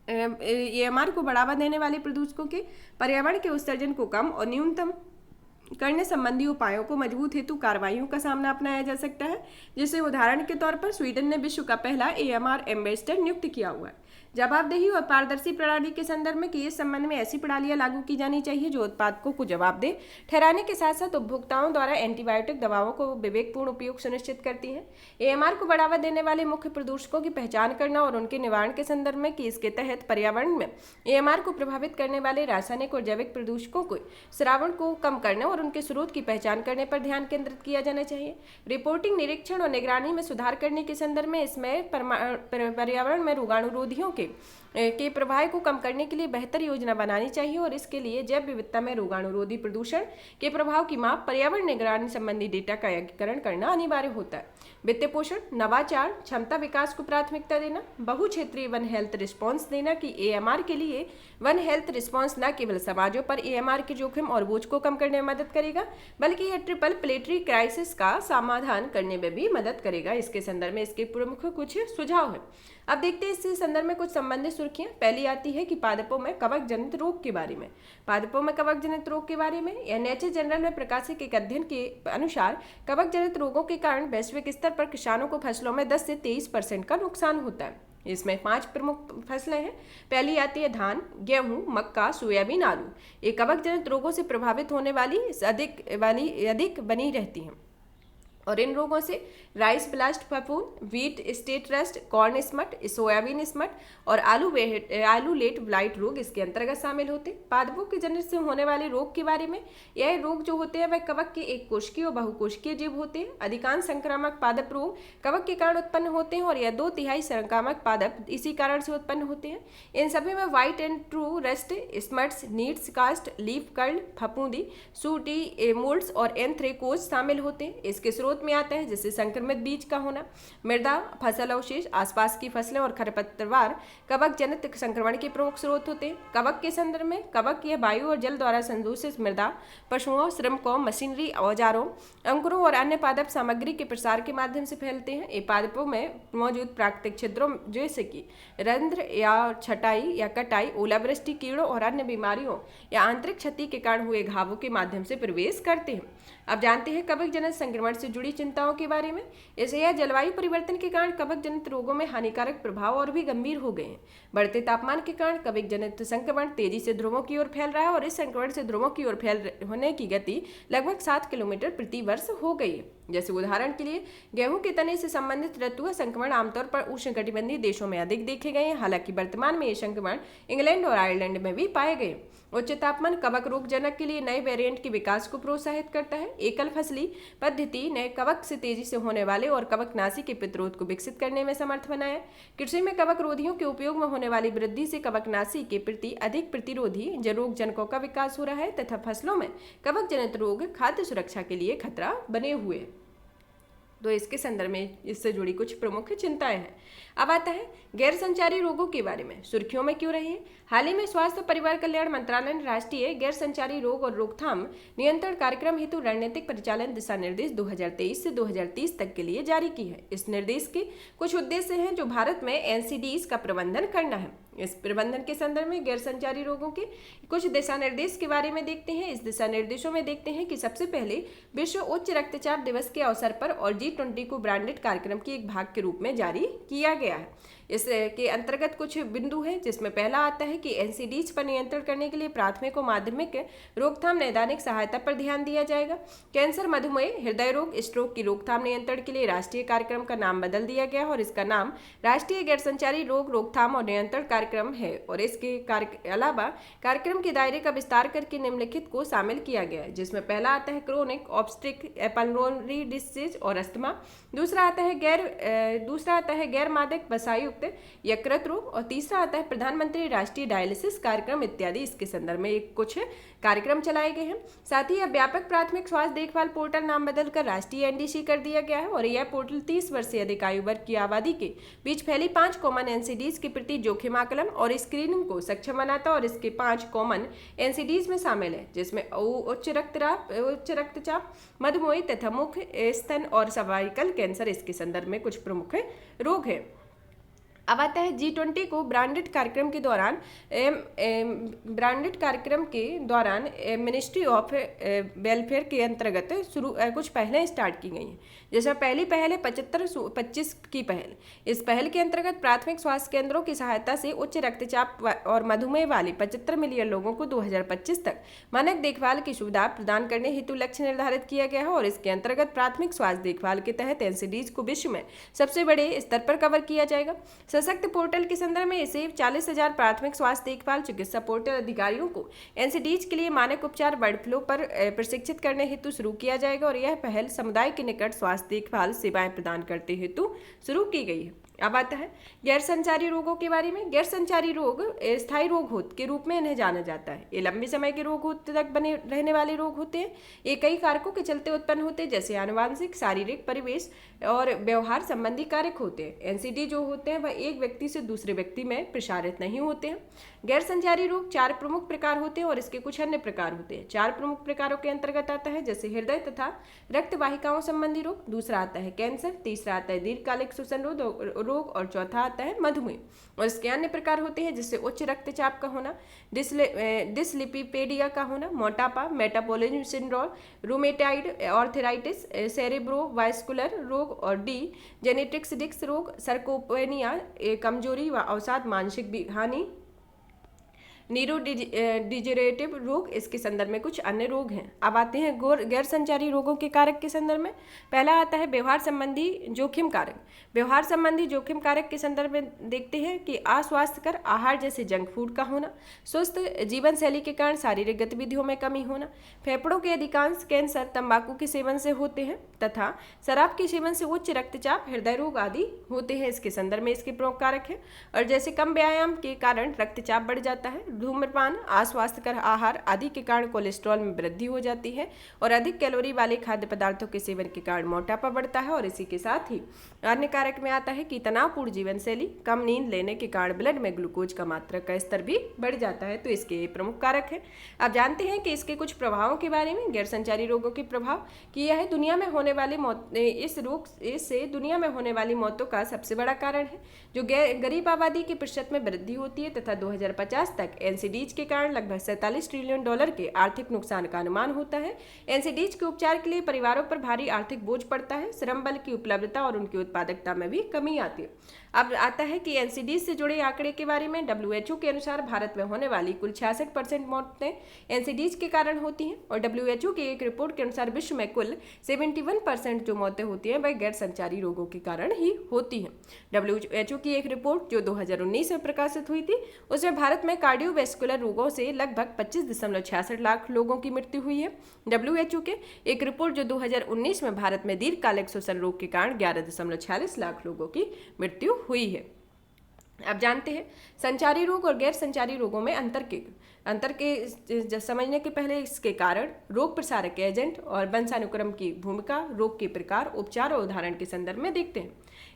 एएमआर को बढ़ावा देने वाले प्रदूषकों के पर्यावरण के उत्सर्जन को कम और न्यूनतम करने संबंधी उपायों को मजबूत हेतु कार्रवाइयों का सामना अपनाया जा सकता है। जिसे उदाहरण के तौर पर स्वीडन ने विश्व का पहला एएमआर एम्बेसडर नियुक्त किया हुआ है। जवाबदेही और पारदर्शी प्रणाली के संदर्भ में कि इस संबंध में ऐसी प्रणालियां लागू की जानी चाहिए जो उत्पादकों को जवाबदेह ठहराने के साथ साथ उपभोक्ताओं द्वारा एंटीबायोटिक दवाओं को विवेकपूर्ण उपयोग सुनिश्चित करती हैं। एएमआर को बढ़ावा देने वाले मुख्य प्रदूषकों की पहचान करना और उनके निवारण के संदर्भ में कि इसके तहत पर्यावरण में एएमआर को प्रभावित करने वाले रासायनिक और जैविक प्रदूषकों को श्रावण को कम करने और उनके स्रोत की पहचान करने पर ध्यान केंद्रित किया जाना चाहिए। रिपोर्टिंग, निरीक्षण और निगरानी में सुधार करने के संदर्भ में इसमें पर्यावरण में रोगाणुरोधियों के प्रभाव को कम करने के लिए बेहतर योजना बनानी चाहिए और इसके लिए जैव विविधता में रोगाणुरोधी प्रदूषण के प्रभाव की माप, पर्यावरण निगरानी संबंधी डेटा का एकीकरण करना अनिवार्य होता है। वित्त पोषण, नवाचार, क्षमता विकास को प्राथमिकता देना, बहुक्षेत्रीय वन हेल्थ रिस्पॉन्स देना कि एएमआर के लिए वन हेल्थ रिस्पॉन्स न केवल समाजों पर एएमआर के जोखिम और बोझ को कम करने में मदद करेगा, बल्कि यह ट्रिपल प्लेटरी क्राइसिस का समाधान करने में भी मदद करेगा। इसके संदर्भ में इसके प्रमुख कुछ सुझाव है। अब देखते हैं इस संदर्भ में कुछ संबंधित सुर्खियां। पहली आती है कि पादपों में कवक जनित रोग के बारे में। पादपों में कवक जनित रोग के बारे में यह नेचर जनरल में प्रकाशित एक अध्ययन के अनुसार कवक जनित रोगों के कारण वैश्विक स्तर पर किसानों को फसलों में 10 से 23% का नुकसान होता है। इसमें 5 प्रमुख फसलें हैं। पहली आती है धान, गेहूं, मक्का, सोयाबीन, आलू। ये कवक जनित रोगों से प्रभावित होने वाली अधिक बनी रहती हैं और इन रोगों से राइस ब्लास्ट फफूंद, wheat state rust, corn smut, soybean smut और आलू लेट ब्लाइट रोग इसके अंतर्गत शामिल होते हैं। पादपों के जनित से होने वाले रोग के बारे में, यह रोग जो होते हैं वह कवक के एक कोशिकीय और बहुकोशिकीय जीव होते हैं। अधिकांश संक्रामक पादप रोग कवक के कारण उत्पन्न होते हैं और यह 2/3 संक्रामक पादप इसी कारण से उत्पन्न होते हैं। इन सभी में white and true rust, smuts, needs cast, leaf curl, फफूंदी, सूटी मोल्ड्स और एंथ्रेकोज शामिल होते हैं। इसके स्रोत में आता है जैसे संक्रमित बीज का होना, मृदा, फसल अवशेष, आसपास की फसलें और खरपतवार कवक जनित संक्रमण के प्रमुख स्रोत होते हैं। कवक के संदर्भ में, कवक यह वायु और जल द्वारा संदूषित मृदा, पशुओं, श्रमिकों, मशीनरी, औजारों, अंकुरों और अन्य पादप सामग्री के प्रसार के माध्यम से फैलते हैं। ये पादपों में मौजूद प्राकृतिक छिद्रों जैसे कि रंध्र या छटाई या कटाई, ओलावृष्टि, कीड़ों और अन्य बीमारियों या आंतरिक क्षति के कारण हुए घावों के माध्यम से प्रवेश करते हैं। अब जानते हैं कवक जनित संक्रमण से जुड़ी चिंताओं के बारे में। इसे यह जलवायु परिवर्तन के कारण कवक जनित रोगों में हानिकारक प्रभाव और भी गंभीर हो गए हैं। बढ़ते तापमान के कारण कवक जनित संक्रमण तेजी से ध्रुवों की ओर फैल रहा है और इस संक्रमण से ध्रुवों की ओर फैल होने की गति लगभग 7 किलोमीटर प्रति वर्ष हो गई है। जैसे उदाहरण के लिए गेहूं के तने से संबंधित ऋतुआ संक्रमण आमतौर पर उष्णकटिबंधीय देशों में अधिक देखे गए हैं। हालांकि वर्तमान में ये संक्रमण इंग्लैंड और आयरलैंड में भी पाए गए। उच्च तापमान कवक रोगजनक के लिए नए वेरिएंट के विकास को प्रोत्साहित करता है। एकल फसली पद्धति ने कवक से तेजी से होने वाले और कवकनाशी के प्रतिरोध को विकसित करने में समर्थ बनाया। कृषि में कवक रोधियों के उपयोग में होने वाली वृद्धि से कवकनाशी के प्रति अधिक प्रतिरोधी रोगजनकों का विकास हो रहा है तथा फसलों में कवक जनित रोग खाद्य सुरक्षा के लिए खतरा बने हुए हैं। तो इसके संदर्भ में इससे जुड़ी कुछ प्रमुख चिंताएं हैं। अब आता है गैर संचारी रोगों के बारे में। सुर्खियों में क्यों रही है? हाल ही में स्वास्थ्य परिवार कल्याण मंत्रालय ने राष्ट्रीय गैर संचारी रोग और रोकथाम नियंत्रण कार्यक्रम हेतु रणनीतिक परिचालन दिशा निर्देश 2023 से 2030 तक के लिए जारी की है। इस निर्देश के कुछ उद्देश्य हैं जो भारत में एनसीडीज का प्रबंधन करना है। इस प्रबंधन के संदर्भ में गैर संचारी रोगों के कुछ दिशा निर्देश के बारे में देखते हैं। इस दिशा निर्देशों में देखते हैं कि सबसे पहले विश्व उच्च रक्तचाप दिवस के अवसर पर और G20 को ब्रांडेड कार्यक्रम के एक भाग के रूप में जारी किया गया। गया है। इसके अंतर्गत कुछ बिंदु हैं, जिसमें पहला आता है कि एनसीडीज पर नियंत्रण करने के लिए प्राथमिक और माध्यमिक रोकथाम नैदानिक सहायता पर ध्यान दिया जाएगा। कैंसर, मधुमेह, हृदय रोग, स्ट्रोक की रोकथाम नियंत्रण के लिए राष्ट्रीय कार्यक्रम का नाम बदल दिया गया और इसका नाम राष्ट्रीय गैरसंचारी रोग रोकथाम और नियंत्रण कार्यक्रम है। और इसके अलावा कार्यक्रम के दायरे का विस्तार करके निम्नलिखित को शामिल किया गया है, जिसमें पहला आता है क्रोनिक ऑब्स्ट्रिक पल्मोनरी डिसीज और अस्थमा। दूसरा आता है गैर मादक वसायुक्त यकृत रोग और तीसरा आता है प्रधानमंत्री राष्ट्रीय डायलिसिस कार्यक्रम इत्यादि। इसके संदर्भ में कुछ कार्यक्रम चलाए गए हैं। साथ ही अब व्यापक प्राथमिक स्वास्थ्य देखभाल पोर्टल नाम बदलकर राष्ट्रीय एनडीसी कर दिया गया है और यह पोर्टल 30 वर्ष से अधिक आयु वर्ग की आबादी के बीच फैली 5 कॉमन एनसीडीज के प्रति जोखिम आकलन और स्क्रीनिंग को सक्षम बनाता है और इसके 5 कॉमन एनसीडीज में शामिल है, जिसमें उच्च रक्तचाप, मधुमेह तथा मुख, स्तन और सर्वाइकल कैंसर इसके संदर्भ में कुछ प्रमुख रोग है। अब आता है G20 को ब्रांडेड कार्यक्रम के दौरान मिनिस्ट्री ऑफ वेलफेयर के अंतर्गत कुछ पहलें स्टार्ट की गई हैं। जैसे पहली पहल है 75-25 की पहल। इस पहल के अंतर्गत प्राथमिक स्वास्थ्य केंद्रों की सहायता से उच्च रक्तचाप और मधुमेह वाले 75 मिलियन लोगों को 2025 तक मानक देखभाल की सुविधा प्रदान करने हेतु लक्ष्य निर्धारित किया गया है और इसके अंतर्गत प्राथमिक स्वास्थ्य देखभाल के तहत एनसीडीज को विश्व में सबसे बड़े स्तर पर कवर किया जाएगा। सशक्त पोर्टल के संदर्भ में इसे 40,000 प्राथमिक स्वास्थ्य देखभाल चिकित्सा पोर्टल अधिकारियों को एनसीडीज के लिए मानक उपचार बर्ड फ्लू पर प्रशिक्षित करने हेतु शुरू किया जाएगा और यह पहल समुदाय के निकट स्वास्थ्य देखभाल सेवाएं प्रदान करते हेतु शुरू की गई है। अब आता है गैर संचारी रोगों के बारे में। गैर संचारी रोग स्थायी रोग के रूप में इन्हें जाना जाता है। ये लंबे समय के रोग तक बने रहने वाले रोग होते हैं। ये कई कारकों के चलते उत्पन्न होते हैं, जैसे आनुवांशिक, शारीरिक, परिवेश और व्यवहार संबंधी कारक होते हैं। एनसीडी जो होते हैं वह एक व्यक्ति से दूसरे व्यक्ति में प्रसारित नहीं होते हैं। गैर संचारी रोग 4 प्रमुख प्रकार होते हैं और इसके कुछ अन्य प्रकार होते हैं। 4 प्रमुख प्रकारों के अंतर्गत आता है जैसे हृदय तथा रक्त वाहिकाओं संबंधी रोग, दूसरा आता है कैंसर, तीसरा आता है दीर्घकालिक श्वसन रोग और चौथा आता है मधुमेह। और इसके अन्य प्रकार होते हैं जिससे उच्च रक्तचाप का होना, डिसलिपिपेडिया का होना, मोटापा, metabolism syndrome, rheumatoid arthritis, cerebrovascular रोग और जेनेटिक्स डिस्क रोग, सर्कोपेनिया, कमजोरी व अवसाद, मानसिक हानि, न्यूरोडिजेनरेटिव रोग। इसके संदर्भ में कुछ अन्य रोग हैं। अब आते हैं गैर संचारी रोगों के कारक के संदर्भ में। पहला आता है व्यवहार संबंधी जोखिम कारक। व्यवहार संबंधी जोखिम कारक के संदर्भ में देखते हैं कि अस्वास्थ्यकर आहार जैसे जंक फूड का होना, सुस्त जीवन शैली के कारण शारीरिक गतिविधियों में कमी होना, फेफड़ों के अधिकांश कैंसर तंबाकू के सेवन से होते हैं तथा शराब के सेवन से उच्च रक्तचाप, हृदय रोग आदि होते हैं। इसके संदर्भ में इसके प्रमुख कारक हैं। और जैसे कम व्यायाम के कारण रक्तचाप बढ़ जाता है, धूम्रपान, अस्वास्थ्यकर आहार आदि के कारण कोलेस्ट्रॉल में वृद्धि हो जाती है और अधिक कैलोरी वाले खाद्य पदार्थों के सेवन के कारण मोटापा बढ़ता है। और इसी के साथ ही अन्य कारक में आता है कि तनावपूर्ण जीवन शैली, कम नींद लेने के कारण ब्लड में ग्लूकोज का मात्रा का स्तर भी बढ़ जाता है। तो इसके प्रमुख कारक है। अब जानते हैं कि इसके कुछ प्रभावों के बारे में। गैर संचारी रोगों के प्रभाव कि यह दुनिया में होने वाली मौत, इस रोग से दुनिया में होने वाली मौतों का सबसे बड़ा कारण है, जो गरीब आबादी के प्रतिशत में वृद्धि होती है तथा 2050 तक एनसीडीज के कारण लगभग $47 ट्रिलियन के आर्थिक नुकसान का अनुमान होता है। एनसीडीज के उपचार के लिए परिवारों पर भारी आर्थिक बोझ पड़ता है, श्रम बल की उपलब्धता और उनकी उत्पादकता में भी कमी आती है। अब आता है कि एनसीडीज से जुड़े आंकड़े के बारे में। WHO के अनुसार भारत में होने वाली कुल 66% मौतें एनसीडीज के कारण होती हैं और WHO की एक रिपोर्ट के अनुसार विश्व में कुल 71% जो मौतें होती हैं वह गैर संचारी रोगों के कारण ही होती हैं। WHO की एक रिपोर्ट जो 2019 में प्रकाशित हुई थी, उसमें भारत में कार्डियोवैस्कुलर रोगों से लगभग 25.66 लाख लोगों की मृत्यु हुई है। WHO के एक रिपोर्ट जो 2019 में भारत में दीर्घकालिक श्वसन रोग के कारण 11.46 लाख लोगों की मृत्यु हुई है। अब जानते हैं संचारी रोग और गैर संचारी रोगों में अंतर के समझने के पहले इसके कारण, रोग प्रसारक एजेंट और वंशानुक्रम की भूमिका, रोग के प्रकार, उपचार और उदाहरण के संदर्भ में देखते हैं।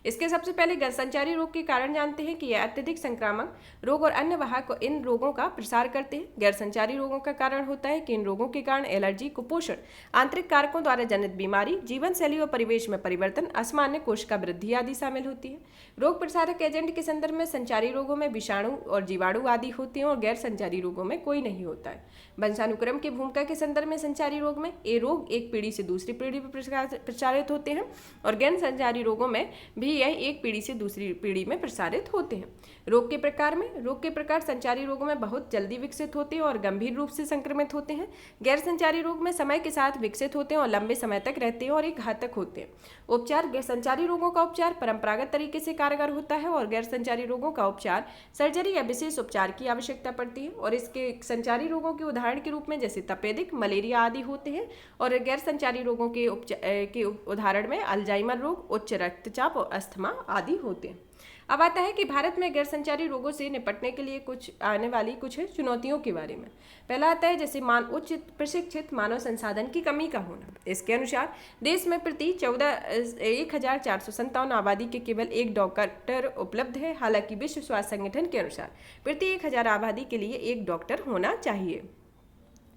इसके सबसे पहले गैर संचारी रोग के कारण जानते हैं कि यह अत्यधिक संक्रामक रोग और अन्य वाहक इन रोगों का प्रसार करते हैं। गैर संचारी रोगों का कारण होता है कि इन रोगों के कारण एलर्जी, कुपोषण, आंतरिक कारकों द्वारा जनित बीमारी, जीवन शैली और परिवेश में परिवर्तन, असामान्य कोशिका वृद्धि आदि शामिल होती है। रोग प्रसारक एजेंट के संदर्भ में संचारी रोगों में विषाणु और जीवाणु आदि होते हैं और गैर संचारी रोगों में कोई नहीं होता है। वंशानुक्रम की भूमिका के संदर्भ में संचारी रोग में ये रोग एक पीढ़ी से दूसरी पीढ़ी पर प्रसारित होते हैं और गैर संचारी रोगों में भी यह एक पीढ़ी से दूसरी पीढ़ी में प्रसारित होते हैं। रोग के प्रकार में, रोग के प्रकार संचारी रोगों में बहुत जल्दी विकसित होते हैं और गंभीर रूप से संक्रमित होते हैं। गैर संचारी रोग में समय के साथ विकसित होते हैं और लंबे समय तक रहते हैं और एक घातक होते हैं। उपचार, गैर संचारी रोगों का उपचार परंपरागत तरीके से कारगर होता है और गैर संचारी रोगों का उपचार सर्जरी या विशेष उपचार की आवश्यकता पड़ती है। और इसके संचारी रोगों के उदाहरण के रूप में जैसे तपेदिक, मलेरिया आदि होते हैं। और गैर संचारी रोगों के उदाहरण में अल्जाइमर रोग, उच्च रक्तचाप और अस्थमा आदि होते हैं। अब आता है कि भारत में गैर संचारी रोगों से निपटने के लिए आने वाली कुछ चुनौतियों के बारे में। पहला आता है जैसे उच्च प्रशिक्षित मानव संसाधन की कमी का होना। इसके अनुसार देश में प्रति 1457 आबादी के केवल एक डॉक्टर उपलब्ध है। हालांकि विश्व स्वास्थ्य संगठन के अनुसार प्रति 1000 आबादी के लिए एक डॉक्टर होना चाहिए।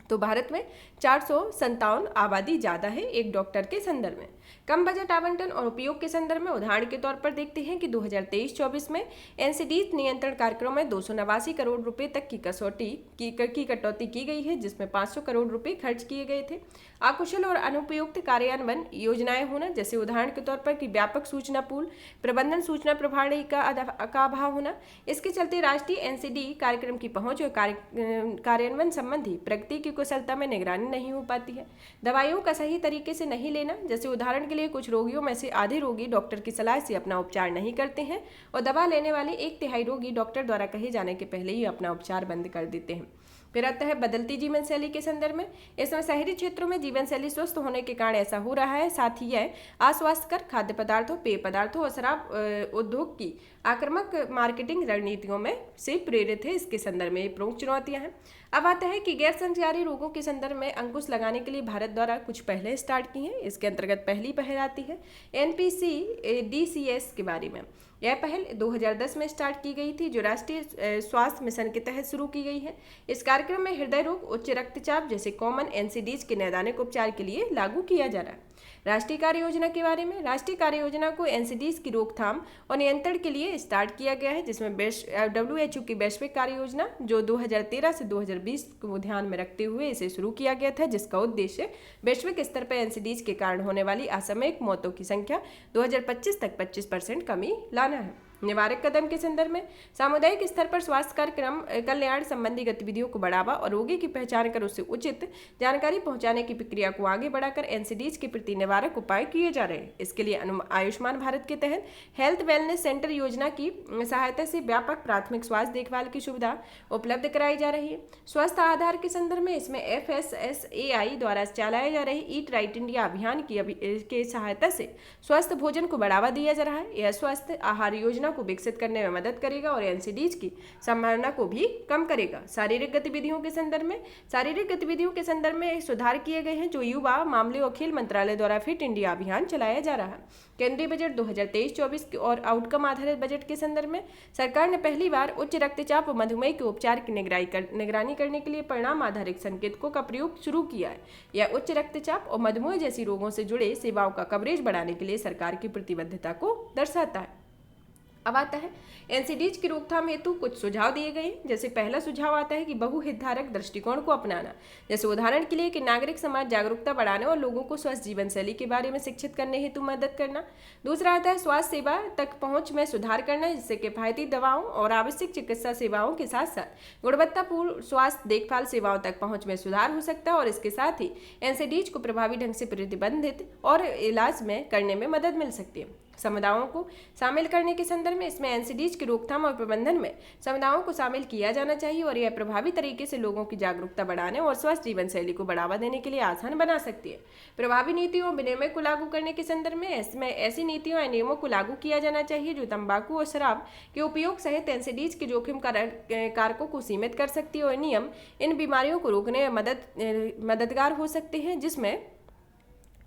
तो भारत में 457 आबादी ज़्यादा है एक डॉक्टर के संदर्भ में। कम बजट आवंटन और उपयोग के संदर्भ में उदाहरण के तौर पर देखते हैं कि 2023-24 में एनसीडीज नियंत्रण कार्यक्रम में 289 करोड़ रुपए तक की कटौती की गई है, जिसमें 500 करोड़ रुपए खर्च किए गए थे। अकुशल और अनुपयुक्त कार्यान्वयन योजनाएं होना, जैसे उदाहरण के तौर पर कि व्यापक सूचना पूल प्रबंधन, सूचना प्रभारी का अभाव होना। इसके चलते राष्ट्रीय एनसीडी कार्यक्रम की पहुंच और कार्यान्वयन संबंधी प्रगति की कुशलता में निगरानी नहीं हो पाती है। दवाइयों का सही तरीके से नहीं लेना, जैसे उदाहरण के लिए कुछ रोगियों में से आधे रोगी डॉक्टर की सलाह से अपना उपचार नहीं करते हैं और दवा लेने वाले 1/3 रोगी डॉक्टर द्वारा कहे जाने के पहले ही अपना उपचार बंद कर देते हैं। फिर आता है बदलती जीवन शैली के संदर्भ में। इसमें शहरी क्षेत्रों में जीवन शैली स्वस्थ होने के कारण ऐसा हो रहा है, साथ ही यह अस्वास्थ्यकर खाद्य पदार्थों, पेय पदार्थों और शराब उद्योग की आक्रामक मार्केटिंग रणनीतियों में से प्रेरित है। इसके संदर्भ में ये प्रमुख चुनौतियां हैं। अब आता है कि गैर संचारी रोगों के संदर्भ में अंकुश लगाने के लिए भारत द्वारा कुछ पहले स्टार्ट की हैं। इसके अंतर्गत पहली पहल आती है NPC-DCS के बारे में। यह पहल 2010 में स्टार्ट की गई थी, जो राष्ट्रीय स्वास्थ्य मिशन के तहत शुरू की गई है। इस कार्यक्रम में हृदय रोग, उच्च रक्तचाप जैसे कॉमन एनसीडीज के नैदानिक उपचार के लिए लागू किया जा रहा है। राष्ट्रीय कार्य योजना के बारे में, राष्ट्रीय कार्य योजना को एनसीडीज की रोकथाम और नियंत्रण के लिए स्टार्ट किया गया है, जिसमें WHO की वैश्विक कार्य योजना जो 2013 से 2020 को ध्यान में रखते हुए इसे शुरू किया गया था, जिसका उद्देश्य वैश्विक स्तर पर एनसीडीज के कारण होने वाली असामयिक मौतों की संख्या 2025 तक 25% कमी लाना है। निवारक कदम के संदर्भ में सामुदायिक स्तर पर स्वास्थ्य कार्यक्रम कल्याण संबंधी गतिविधियों को बढ़ावा और रोगी की पहचान कर उससे उचित जानकारी पहुंचाने की प्रक्रिया को आगे बढ़ाकर एनसीडीज के प्रति निवारक उपाय किए जा रहे हैं। इसके लिए आयुष्मान भारत के तहत हेल्थ वेलनेस सेंटर योजना की सहायता से व्यापक प्राथमिक स्वास्थ्य देखभाल की सुविधा उपलब्ध कराई जा रही है। स्वास्थ्य आधार के संदर्भ में इसमें FSSAI द्वारा चलाए जा रहे ईट राइट इंडिया अभियान की सहायता से स्वस्थ भोजन को बढ़ावा दिया जा रहा है। यह स्वस्थ आहार योजना को विकसित करने में मदद करेगा और एनसीडीज की संभावना को भी कम करेगा। शारीरिक गतिविधियों के संदर्भ में सुधार किए गए हैं, जो युवा मामले और खेल मंत्रालय द्वारा फिट इंडिया अभियान चलाया जा रहा है। केंद्रीय बजट 2023-24 और आउटकम आधारित बजट के संदर्भ में सरकार ने पहली बार उच्च रक्तचाप और मधुमेह के उपचार की निगरानी करने के लिए परिणाम आधारित संकेतकों का प्रयोग शुरू किया है। यह उच्च रक्तचाप और मधुमेह जैसी रोगों से जुड़े सेवाओं का कवरेज बढ़ाने के लिए सरकार की प्रतिबद्धता को दर्शाता है। अब आता है एनसीडीज की रोकथाम हेतु कुछ सुझाव दिए गए। जैसे पहला सुझाव आता है कि बहुहितधारक दृष्टिकोण को अपनाना, जैसे उदाहरण के लिए कि नागरिक समाज जागरूकता बढ़ाने और लोगों को स्वस्थ जीवन शैली के बारे में शिक्षित करने हेतु मदद करना। दूसरा आता है स्वास्थ्य सेवा तक पहुंच में सुधार करना, जिससे किफायती दवाओं और आवश्यक चिकित्सा सेवाओं के साथ साथ गुणवत्तापूर्ण स्वास्थ्य देखभाल सेवाओं तक पहुंच में सुधार हो सकता है और इसके साथ ही एनसीडीज को प्रभावी ढंग से प्रतिबंधित और इलाज में करने में मदद मिल सकती है। समुदायों को शामिल करने के संदर्भ में इसमें एनसीडीज की रोकथाम और प्रबंधन में समुदायों को शामिल किया जाना चाहिए और यह प्रभावी तरीके से लोगों की जागरूकता बढ़ाने और स्वस्थ जीवन शैली को बढ़ावा देने के लिए आसान बना सकती है। प्रभावी नीतियों और विनियमों को लागू करने के संदर्भ में इसमें ऐसी नीतियों या नियमों को लागू किया जाना चाहिए जो तंबाकू और शराब के उपयोग सहित एनसीडीज के जोखिम कारकों को सीमित कर सकती है और नियम इन बीमारियों को रोकने में मददगार हो सकते हैं, जिसमें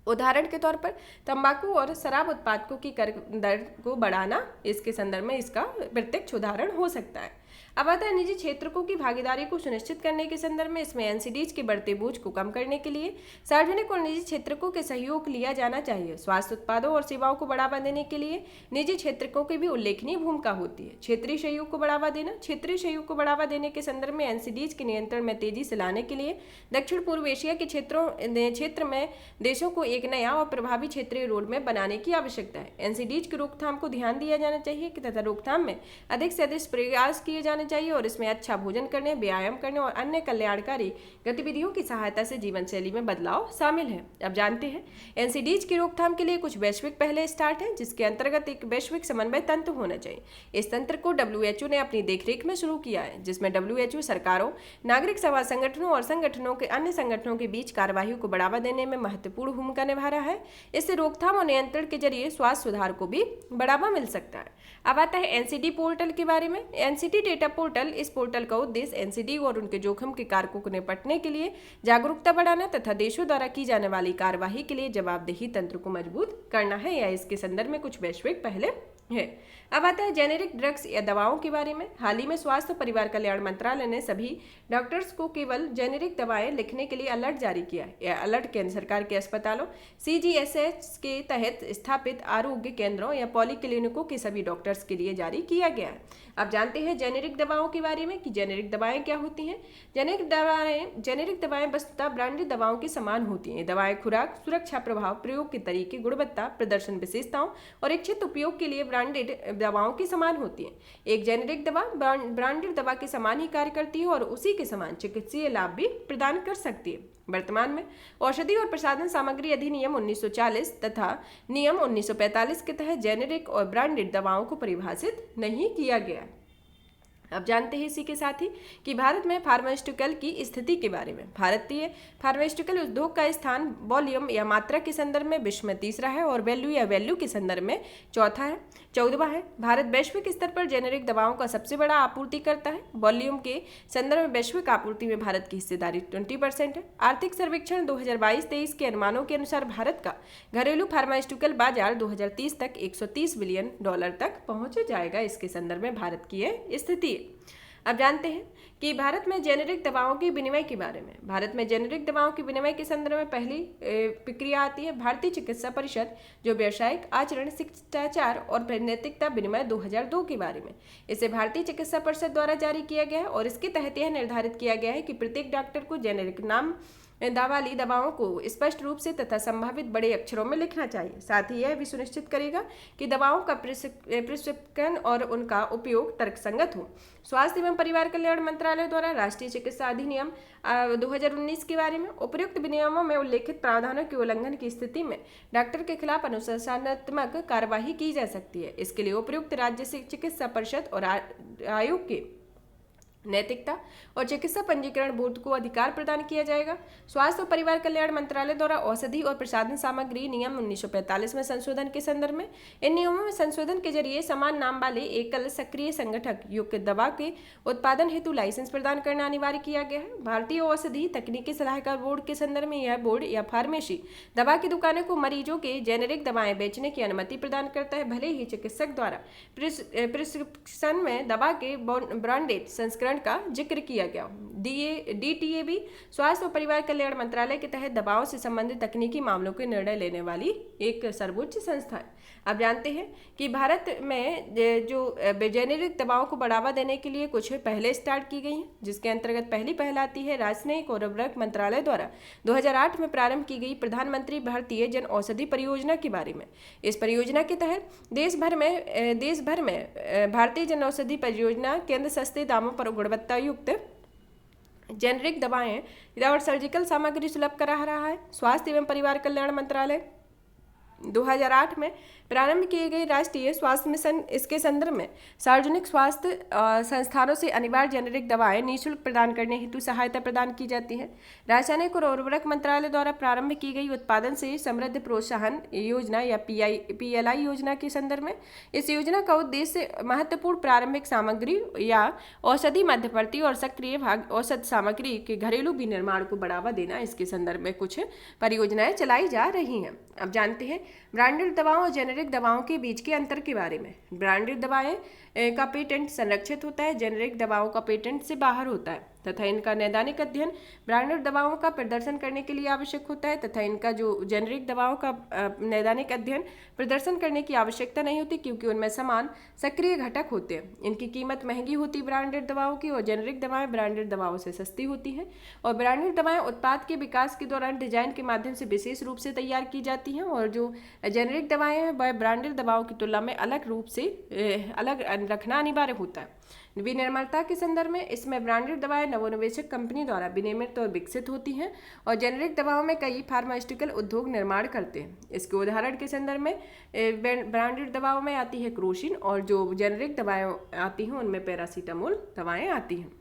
उदाहरण के तौर पर तंबाकू और शराब उत्पादकों की कर दर को बढ़ाना इसके संदर्भ में इसका प्रत्यक्ष उदाहरण हो सकता है। अब आता है निजी क्षेत्रों की भागीदारी को सुनिश्चित करने के संदर्भ में इसमें एनसीडीज के बढ़ते बोझ को कम करने के लिए सार्वजनिक और निजी क्षेत्रों के सहयोग लिया जाना चाहिए। स्वास्थ्य उत्पादों और सेवाओं को बढ़ावा देने के लिए निजी क्षेत्रों की भी उल्लेखनीय भूमिका होती है। क्षेत्रीय सहयोग को बढ़ावा देना, क्षेत्रीय सहयोग को बढ़ावा देने के संदर्भ में एनसीडीज के नियंत्रण में तेजी से लाने के लिए दक्षिण पूर्व एशिया के क्षेत्र में देशों को एक नया और प्रभावी क्षेत्रीय रोड मैप बनाने की आवश्यकता है। एनसीडीज की रोकथाम को ध्यान दिया जाना चाहिए तथा रोकथाम में अधिक से अधिक प्रयास किए जाने चाहिए और इसमें अच्छा भोजन करने, व्यायाम करने और अन्य कल्याणकारी गतिविधियों की सहायता से जीवन शैली में बदलाव शामिल है। अब जानते हैं एनसीडीज की रोकथाम के लिए कुछ वैश्विक पहले स्टार्ट है, जिसके अंतर्गत एक वैश्विक समन्वय तंत्र होना चाहिए। इस तंत्र को WHO ने अपनी देखरेख में शुरू किया है, जिसमें WHO सरकारों, नागरिक समाज संगठनों और संगठनों के अन्य संगठनों के बीच कार्यवाही को बढ़ावा देने में महत्वपूर्ण भूमिका निभा रहा है। इससे रोकथाम और नियंत्रण के जरिए स्वास्थ्य सुधार को भी बढ़ावा मिल सकता है। अब आता है एनसीडी पोर्टल के बारे में। एनसीडी डेटा पोर्टल, इस पोर्टल का उद्देश्य एनसीडी और उनके जोखिम के कारकों को निपटने के लिए जागरूकता बढ़ाना तथा देशों द्वारा की जाने वाली कार्यवाही के लिए जवाबदेही तंत्र को मजबूत करना है, या इसके संदर्भ में कुछ वैश्विक पहले है। अब आता है जेनेरिक ड्रग्स या दवाओं के बारे में। हाल ही में स्वास्थ्य और परिवार कल्याण मंत्रालय ने सभी डॉक्टर्स को केवल जेनेरिक दवाएं लिखने के लिए अलर्ट जारी किया है। यह अलर्ट केंद्र सरकार के अस्पतालों, CGHS के तहत स्थापित आरोग्य केंद्रों या पॉलीक्लिनिकों के सभी डॉक्टर्स के लिए जारी किया गया है। अब जानते हैं जेनेरिक दवाओं के बारे में कि जेनेरिक दवाएं क्या होती हैं। जेनेरिक दवाएं वस्तुतः ब्रांडेड दवाओं के समान होती हैं। दवाएं खुराक, सुरक्षा प्रभाव, प्रयोग के तरीके, गुणवत्ता, प्रदर्शन विशेषताओं और इच्छित उपयोग के लिए ब्रांडेड दवाओं के समान होती हैं। एक जेनेरिक दवा ब्रांडेड दवा के समान ही कार्य करती है और उसी के समान चिकित्सीय लाभ भी प्रदान कर सकती है। वर्तमान में औषधि और प्रसाधन सामग्री अधिनियम 1940 तथा नियम 1945 के तहत जेनेरिक और ब्रांडेड दवाओं को परिभाषित नहीं किया गया। अब जानते हैं इसी के साथ ही कि भारत में फार्मास्यूटिकल की स्थिति के बारे में। भारतीय फार्मास्यूटिकल उद्योग का स्थान वॉल्यूम या मात्रा के संदर्भ में विश्व में तीसरा है और वैल्यू के संदर्भ में चौदहवां है। भारत वैश्विक स्तर पर जेनेरिक दवाओं का सबसे बड़ा आपूर्तिकर्ता है। वॉल्यूम के संदर्भ में वैश्विक आपूर्ति में भारत की हिस्सेदारी 20% है। आर्थिक सर्वेक्षण 2022-23 के अनुमानों के अनुसार भारत का घरेलू फार्मास्यूटिकल बाजार 2030 तक $130 बिलियन तक पहुंच जाएगा। इसके संदर्भ में भारत की यह स्थिति। अब जानते हैं कि भारत में जेनेरिक दवाओं के विनिमय के बारे में। भारत में जेनेरिक दवाओं के विनिमय के संदर्भ में पहली प्रक्रिया आती है भारतीय चिकित्सा परिषद, जो व्यावसायिक आचरण, शिष्टाचार और नैतिकता विनिमय 2002 के बारे में। इसे भारतीय चिकित्सा परिषद द्वारा जारी किया गया है और इसके तहत यह निर्धारित किया गया है कि प्रत्येक डॉक्टर को जेनेरिक नाम वाली दवाओं को स्पष्ट रूप से तथा संभावित बड़े अक्षरों में लिखना चाहिए। साथ ही यह भी सुनिश्चित करेगा कि दवाओं का प्रिस्क्रिप्शन और उनका उपयोग तर्कसंगत हो। स्वास्थ्य एवं परिवार कल्याण मंत्रालय द्वारा राष्ट्रीय चिकित्सा अधिनियम 2019 के बारे में उपयुक्त विनियमों में उल्लेखित प्रावधानों के उल्लंघन की स्थिति में डॉक्टर के खिलाफ अनुशासनात्मक कार्यवाही की जा सकती है। इसके लिए उपयुक्त राज्य से चिकित्सा परिषद और आयोग के नैतिकता और चिकित्सा पंजीकरण बोर्ड को अधिकार प्रदान किया जाएगा। स्वास्थ्य और परिवार कल्याण मंत्रालय द्वारा औषधि और प्रसाधन सामग्री नियम 1945 में संशोधन के संदर्भ में इन नियमों में संशोधन के जरिए समान नाम वाले एकल सक्रिय संगठक युक्त दवा के उत्पादन हेतु लाइसेंस प्रदान करना अनिवार्य किया गया है। भारतीय औषधि तकनीकी सलाहकार बोर्ड के संदर्भ में यह बोर्ड या फार्मेसी दवा की दुकानों को मरीजों के जेनेरिक दवाएं बेचने की अनुमति प्रदान करता है, भले ही चिकित्सक द्वारा प्रिस्क्रिप्शन में दवा के ब्रांडेड संस्करण का जिक्र किया गया। DTAB स्वास्थ्य और परिवार कल्याण मंत्रालय के तहत दवाओं से संबंधित तकनीकी मामलों के निर्णय लेने वाली एक सर्वोच्च संस्था है। अब जानते हैं कि भारत में जो जेनेरिक दवाओं को बढ़ावा देने के लिए कुछ पहले स्टार्ट की गई हैं, जिसके अंतर्गत पहली पहल आती है रासायनिक और उर्वरक मंत्रालय द्वारा 2008 में प्रारंभ की गई प्रधानमंत्री भारतीय जन औषधि परियोजना के बारे में। इस परियोजना के तहत देश भर में भारतीय जन औषधि परियोजना केंद्र सस्ते दामों पर गुणवत्ता युक्त जेनेरिक दवाएं और सर्जिकल सामग्री सुलभ करा रहा है। स्वास्थ्य एवं परिवार कल्याण मंत्रालय 2008 में प्रारंभ किए गए राष्ट्रीय स्वास्थ्य मिशन, इसके संदर्भ में सार्वजनिक स्वास्थ्य संस्थानों से अनिवार्य जेनेरिक दवाएं निःशुल्क प्रदान करने हेतु सहायता प्रदान की जाती है। रासायनिक और उर्वरक मंत्रालय द्वारा प्रारंभ की गई उत्पादन से समृद्ध प्रोत्साहन योजना या PLI योजना के संदर्भ में इस योजना का उद्देश्य महत्वपूर्ण प्रारंभिक सामग्री या औषधि मध्यवर्ती और सक्रिय भाग औषध सामग्री के घरेलू विनिर्माण को बढ़ावा देना। इसके संदर्भ में कुछ परियोजनाएं चलाई जा रही हैं। अब जानते हैं ब्रांडेड दवाओं और जेनेरिक दवाओं के बीच के अंतर के बारे में। ब्रांडेड दवाएं का पेटेंट संरक्षित होता है, जेनेरिक दवाओं का पेटेंट से बाहर होता है। तथा इनका नैदानिक अध्ययन ब्रांडेड दवाओं का प्रदर्शन करने के लिए आवश्यक होता है तथा इनका जो जेनेरिक दवाओं का नैदानिक अध्ययन प्रदर्शन करने की आवश्यकता नहीं होती, क्योंकि उनमें समान सक्रिय घटक होते हैं। इनकी कीमत महंगी होती ब्रांडेड दवाओं की, और जेनेरिक दवाएं ब्रांडेड दवाओं से सस्ती होती हैं। और ब्रांडेड दवाएं उत्पाद के विकास के दौरान डिजाइन के माध्यम से विशेष रूप से तैयार की जाती हैं, और जो जेनेरिक दवाएं हैं वह ब्रांडेड दवाओं की तुलना में अलग रूप से अलग रखना अनिवार्य होता है। विनिर्माणता के संदर्भ में इसमें ब्रांडेड दवाएं नवोन्वेषक कंपनी द्वारा विनिर्मित और विकसित होती हैं, और जेनेरिक दवाओं में कई फार्मास्यूटिकल उद्योग निर्माण करते हैं। इसके उदाहरण के संदर्भ में ब्रांडेड दवाओं में आती है क्रोसिन, और जो जेनेरिक दवाएं आती हैं उनमें पैरासीटामोल दवाएं आती हैं।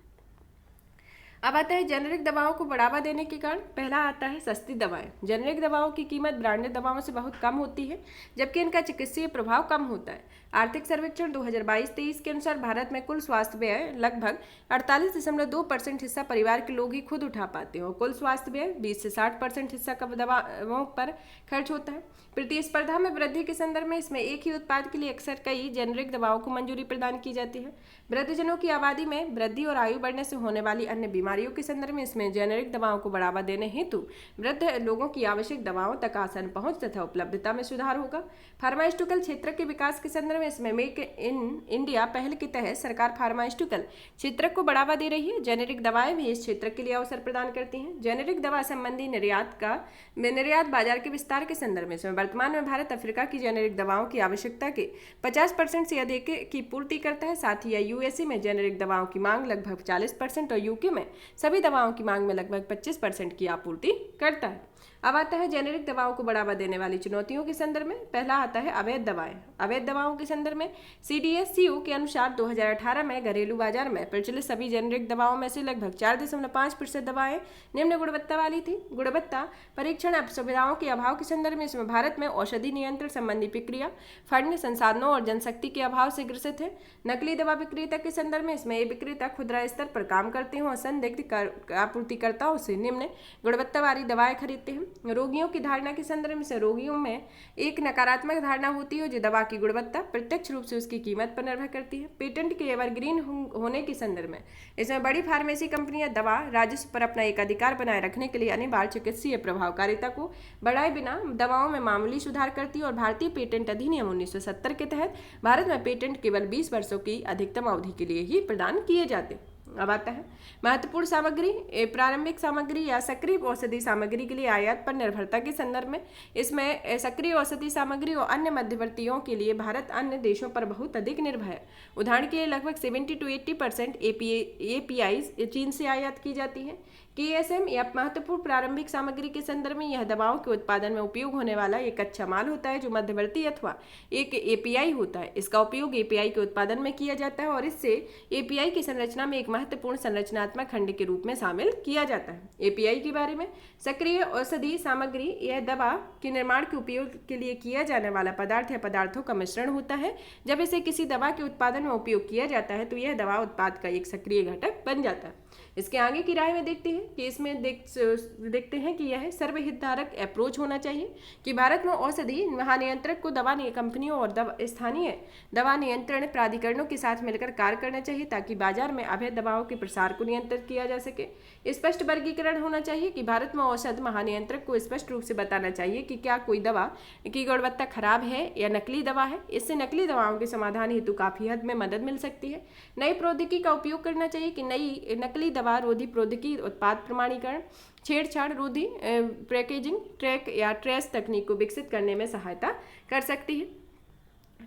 अब आता है जेनेरिक दवाओं को बढ़ावा देने के कारण। पहला आता है सस्ती दवाएं। जेनेरिक दवाओं की कीमत ब्रांडेड दवाओं से बहुत कम होती है, जबकि इनका चिकित्सीय प्रभाव कम होता है। आर्थिक सर्वेक्षण 2022-23 के अनुसार भारत में कुल स्वास्थ्य व्यय लगभग 48.2% हिस्सा परिवार के लोग ही खुद उठा पाते हैं, और कुल स्वास्थ्य व्यय 20 से 60% हिस्सा का दवाओं पर खर्च होता है। प्रतिस्पर्धा में वृद्धि के संदर्भ में इसमें एक ही उत्पाद के लिए अक्सर कई जेनेरिक दवाओं को मंजूरी प्रदान की जाती है। वृद्धजनों की आबादी में वृद्धि और आयु बढ़ने से होने वाली अन्य बीमारियों के संदर्भ में इसमें जेनेरिक दवाओं को बढ़ावा देने हेतु वृद्ध लोगों की आवश्यक दवाओं तक आसान पहुंच तथा उपलब्धता में सुधार होगा। फार्मास्यूटिकल क्षेत्र के विकास के संदर्भ में इसमें मेक इन इंडिया पहल के तहत सरकार फार्मास्यूटिकल क्षेत्र को बढ़ावा दे रही है। जेनेरिक दवाएं भी इस क्षेत्र के लिए अवसर प्रदान करती हैं। जेनेरिक दवा संबंधी निर्यात बाजार के विस्तार के संदर्भ में इसमें वर्तमान में भारत अफ्रीका की जेनेरिक दवाओं की आवश्यकता के 50% से अधिक की पूर्ति करता है। साथ ही यूएसए में जेनेरिक दवाओं की मांग लगभग 40% और यूके में सभी दवाओं की मांग में लगभग 25% की आपूर्ति करता है। अब आता है जेनेरिक दवाओं को बढ़ावा देने वाली चुनौतियों के संदर्भ में। पहला आता है अवैध दवाएं। अवैध दवाओं के संदर्भ में CDSCO के अनुसार 2018 में घरेलू बाजार में प्रचलित सभी जेनेरिक दवाओं में से लगभग 4.5% दवाएं निम्न गुणवत्ता वाली थी। गुणवत्ता परीक्षण सुविधाओं के अभाव के संदर्भ में इसमें भारत में औषधि नियंत्रण संबंधी प्रक्रिया, फंड, संसाधनों और जनशक्ति के अभाव से ग्रसित है। नकली दवा विक्रेता के संदर्भ में इसमें ये विक्रेता खुदरा स्तर पर काम करते हैं और संदिग्ध आपूर्तिकर्ताओं से निम्न गुणवत्ता वाली दवाएं खरीदते हैं। रोगियों की धारणा के संदर्भ से रोगियों में एक नकारात्मक धारणा होती है जो दवा की गुणवत्ता प्रत्यक्ष रूप से उसकी कीमत पर निर्भर करती है। पेटेंट के एवरग्रीन होने के संदर्भ में इसमें बड़ी फार्मेसी कंपनियां दवा राजस्व पर अपना एक अधिकार बनाए रखने के लिए अनिवार्य चिकित्सीय प्रभावकारिता को बढ़ाए बिना दवाओं में मामूली सुधार करती है, और भारतीय पेटेंट अधिनियम 1970 के तहत भारत में पेटेंट केवल 20 वर्षों की अधिकतम अवधि के लिए ही प्रदान किए जाते हैं। अब आता है महत्वपूर्ण सामग्री, प्रारंभिक सामग्री या सक्रिय औषधि सामग्री के लिए आयात पर निर्भरता के संदर्भ में इसमें सक्रिय औषधि सामग्री और अन्य मध्यवर्तियों के लिए भारत अन्य देशों पर बहुत अधिक निर्भर है। उदाहरण के लिए लगभग 70 to 80% API चीन से आयात की जाती है। KSM या महत्वपूर्ण प्रारंभिक सामग्री के संदर्भ में यह दवाओं के उत्पादन में उपयोग होने वाला एक कच्चा माल होता है जो मध्यवर्ती अथवा एक API होता है। इसका उपयोग API के उत्पादन में किया जाता है और इससे API की संरचना में एक महत्वपूर्ण संरचनात्मक खंड के रूप में शामिल किया जाता है। API के बारे में सक्रिय औषधि सामग्री यह दवा के निर्माण के उपयोग के लिए किया जाने वाला पदार्थ या पदार्थों का मिश्रण होता है। जब इसे किसी दवा के उत्पादन में उपयोग किया जाता है तो यह दवा उत्पाद का एक सक्रिय घटक बन जाता है। इसके आगे की राय में देखते हैं कि इसमें देखते हैं कि यह सर्वहितधारक अप्रोच होना चाहिए कि भारत में औषधि महानियंत्रक को दवा कंपनियों और स्थानीय दवा नियंत्रण प्राधिकरणों के साथ मिलकर कार्य करना चाहिए ताकि बाजार में अवैध दवाओं के प्रसार को नियंत्रित किया जा सके। स्पष्ट वर्गीकरण होना चाहिए कि भारत में औषध महानियंत्रक को स्पष्ट रूप से बताना चाहिए कि क्या कोई दवा की गुणवत्ता खराब है या नकली दवा है। इससे नकली दवाओं के समाधान हेतु काफी हद में मदद मिल सकती है। नई प्रौद्योगिकी का उपयोग करना चाहिए कि नकली दवा रोधी प्रौद्योगिकी, उत्पाद प्रमाणीकरण, छेड़छाड़ रोधी पैकेजिंग, ट्रैक या ट्रेस तकनीक को विकसित करने में सहायता कर सकती है।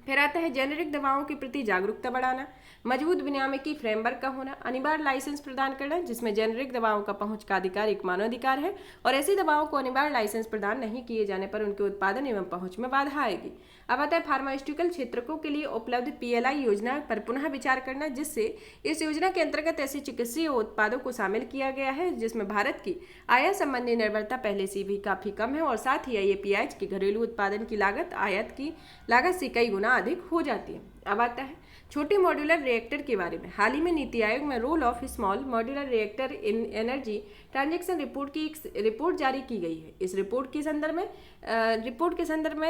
फिर आता है जेनेरिक दवाओं के प्रति जागरूकता बढ़ाना, मजबूत विनियामकी फ्रेमवर्क का होना, अनिवार्य लाइसेंस प्रदान करना जिसमें जेनेरिक दवाओं का पहुंच का अधिकार एक मानवाधिकार है और ऐसी दवाओं को अनिवार्य लाइसेंस प्रदान नहीं किए जाने पर उनके उत्पादन एवं पहुंच में बाधा आएगी। अब आता है फार्मास्यूटिकल क्षेत्रकों के लिए उपलब्ध PLI योजना पर पुनः विचार करना, जिससे इस योजना के अंतर्गत ऐसे चिकित्सीय उत्पादों को शामिल किया गया है जिसमें भारत की आयात संबंधी निर्भरता पहले से भी काफी कम है और साथ ही API के घरेलू उत्पादन की लागत आयात की लागत से कई गुना अधिक हो जाती है। अब आता है छोटे मॉड्यूलर रिएक्टर के बारे में हाल ही में नीति आयोग में role of small modular reactor in energy transaction report की एक रिपोर्ट जारी की गई है। इस रिपोर्ट के संदर्भ में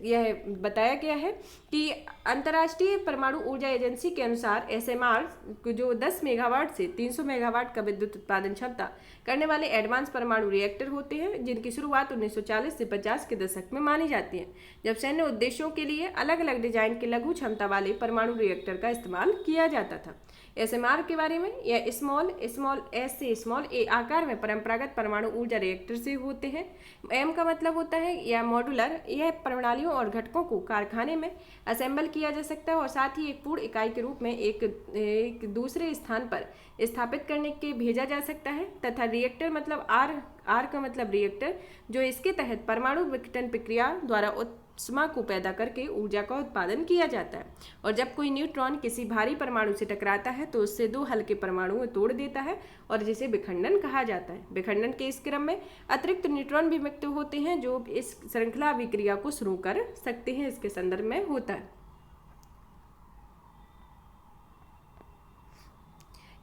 यह बताया गया है कि अंतर्राष्ट्रीय परमाणु ऊर्जा एजेंसी के अनुसार एसएमआर जो 10 मेगावाट से 300 मेगावाट का विद्युत उत्पादन क्षमता करने वाले एडवांस परमाणु रिएक्टर होते हैं, जिनकी शुरुआत 1940 से 50 के दशक में मानी जाती है, जब सैन्य उद्देश्यों के लिए अलग अलग डिजाइन के लघु क्षमता वाले परमाणु रिएक्टर का इस्तेमाल किया जाता था। एसएमआर के बारे में, यह स्मॉल एस से स्मॉल ए आकार में परंपरागत परमाणु ऊर्जा रिएक्टर से होते हैं। एम का मतलब होता है या मॉड्यूलर, यह प्रणालियों और घटकों को कारखाने में असेंबल किया जा सकता है और साथ ही एक पूर्ण इकाई के रूप में एक दूसरे स्थान पर स्थापित करने के भेजा जा सकता है। तथा रिएक्टर मतलब आर का मतलब रिएक्टर, जो इसके तहत परमाणु विघटन प्रक्रिया द्वारा उष्मा को पैदा करके ऊर्जा का उत्पादन किया जाता है। और जब कोई न्यूट्रॉन किसी भारी परमाणु से टकराता है तो उससे 2 हल्के परमाणुओं को तोड़ देता है और जिसे विखंडन कहा जाता है। विखंडन के इस क्रम में अतिरिक्त न्यूट्रॉन भी मुक्त होते हैं जो इस श्रृंखला अभिक्रिया को शुरू कर सकते हैं, इसके संदर्भ में होता है।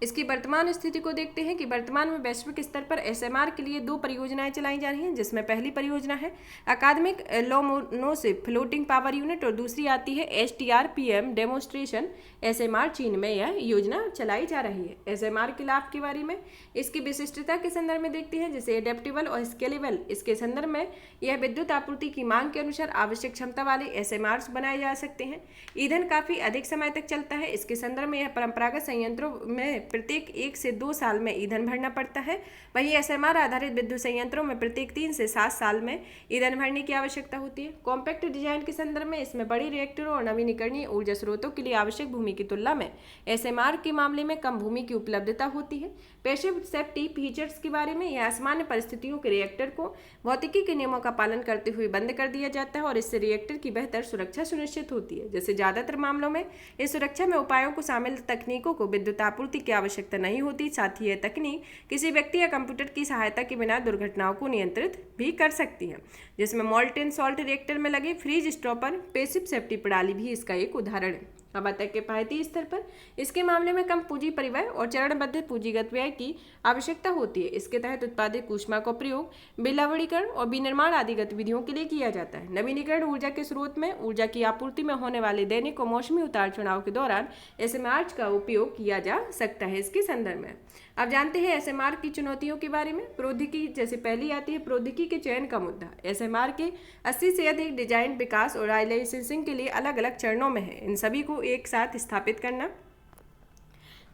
इसकी वर्तमान स्थिति को देखते हैं कि वर्तमान में वैश्विक स्तर पर एसएमआर के लिए 2 परियोजनाएं चलाई जा रही हैं, जिसमें पहली परियोजना है अकादमिक लोमोनोसिव फ्लोटिंग पावर यूनिट और दूसरी आती है एसटीआरपीएम डेमोन्स्ट्रेशन एसएमआर। चीन में यह योजना चलाई जा रही है। एसएमआर के लाभ के बारे में, इसकी विशिष्टता के संदर्भ में देखते हैं, जैसे एडेप्टेबल और स्केलेबल। इसके संदर्भ में यह विद्युत आपूर्ति की मांग के अनुसार आवश्यक क्षमता वाले एसएमआर बनाए जा सकते हैं। ईंधन काफी अधिक समय तक चलता है। इसके संदर्भ में यह परंपरागत संयंत्रों में प्रत्येक 1 से 2 साल में ईंधन भरना पड़ता है, वहीं एसएमआर आधारित विद्युत संयंत्रों में प्रत्येक 3 से 7 साल में ईंधन भरने की आवश्यकता होती है। कॉम्पैक्ट डिजाइन के संदर्भ में इसमें बड़ी रिएक्टरों और नवीनीकरणीय ऊर्जा स्रोतों के लिए आवश्यक भूमि की तुलना में एसएमआर के मामले में कम भूमि की उपलब्धता होती है। पैसिव सेफ्टी फीचर्स के बारे में, यह असामान्य परिस्थितियों के रिएक्टर को भौतिकी के नियमों का पालन करते हुए बंद कर दिया जाता है और इससे रिएक्टर की बेहतर सुरक्षा सुनिश्चित होती है। जैसे ज्यादातर मामलों में इस सुरक्षा में उपायों को शामिल तकनीकों को विद्युत आपूर्ति की आवश्यकता नहीं होती। साथ ही यह तकनीक किसी व्यक्ति या कंप्यूटर की सहायता के बिना दुर्घटनाओं को नियंत्रित भी कर सकती है, जिसमें मॉल्टेन सॉल्ट रिएक्टर में लगे फ्रीज स्टॉपर पैसिव सेफ्टी प्रणाली भी इसका एक उदाहरण है। अब आता है किफायती स्तर पर, इसके मामले में कम पूंजी परिव्यय और चरणबद्ध पूंजीगत व्यय की आवश्यकता होती है। इसके तहत उत्पादित ऊष्मा का प्रयोग बिलावड़ीकरण और विनिर्माण आदि गतिविधियों के लिए किया जाता है। नवीनीकरण ऊर्जा के स्रोत में ऊर्जा की आपूर्ति में होने वाले दैनिक और मौसमी उतार चढ़ाव के दौरान एसएमआर का उपयोग किया जा सकता है। इसके संदर्भ में अब जानते हैं एसएमआर की चुनौतियों के बारे में। प्रौद्योगिकी, जैसे पहली आती है प्रौद्योगिकी के चयन का मुद्दा। एसएमआर के 80 से अधिक डिजाइन, विकास और लाइसेंसिंग के लिए अलग अलग चरणों में है। इन सभी को एक साथ स्थापित करना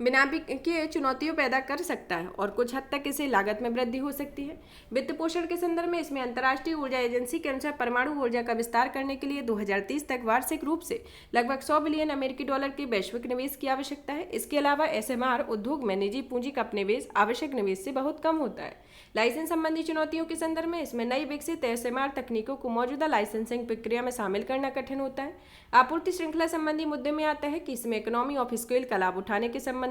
बिना के चुनौतियों पैदा कर सकता है और कुछ हद तक इसे लागत में वृद्धि हो सकती है। वित्त पोषण के संदर्भ में, इसमें अंतर्राष्ट्रीय ऊर्जा एजेंसी के अनुसार परमाणु ऊर्जा का विस्तार करने के लिए 2030 तक वार्षिक रूप से लगभग 100 बिलियन अमेरिकी डॉलर के वैश्विक निवेश की आवश्यकता है। इसके अलावा एसएमआर उद्योग में निजी पूंजी का निवेश आवश्यक निवेश से बहुत कम होता है। लाइसेंस संबंधी चुनौतियों के संदर्भ में, इसमें नई विकसित एसएमआर तकनीकों को मौजूदा लाइसेंसिंग प्रक्रिया में शामिल करना कठिन होता है। आपूर्ति श्रृंखला संबंधी मुद्दे में आता है कि इसमें इकोनॉमी ऑफ स्केल का लाभ उठाने के संबंध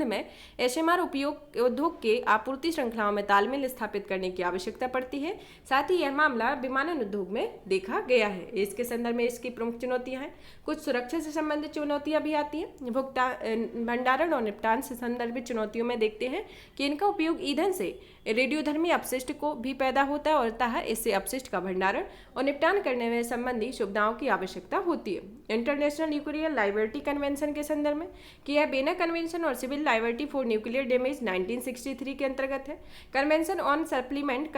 में एसएमआर उद्योग के आपूर्ति श्रृंखलाओं में तालमेल स्थापित करने की आवश्यकता पड़ती है। साथ ही यह मामला विमानन उद्योग में देखा गया है। इसके संदर्भ में इसकी प्रमुख चुनौतियां हैं। कुछ सुरक्षा से संबंधित चुनौतियां भी आती हैं। भंडारण और निपटान से संदर्भित चुनौतियों में देखते हैं कि इनका उपयोग ईंधन से रेडियोधर्मी अपशिष्ट को भी पैदा होता है और अतः इससे अपशिष्ट का भंडारण और निपटान करने में संबंधी सुविधाओं की आवश्यकता होती है। इंटरनेशनल न्यूक्लियर लाइबिलिटी कन्वेंशन के संदर्भ में, कि यह बेना कन्वेंशन और civil liability for nuclear damage 1963 के अंतर्गत है। Convention on supplement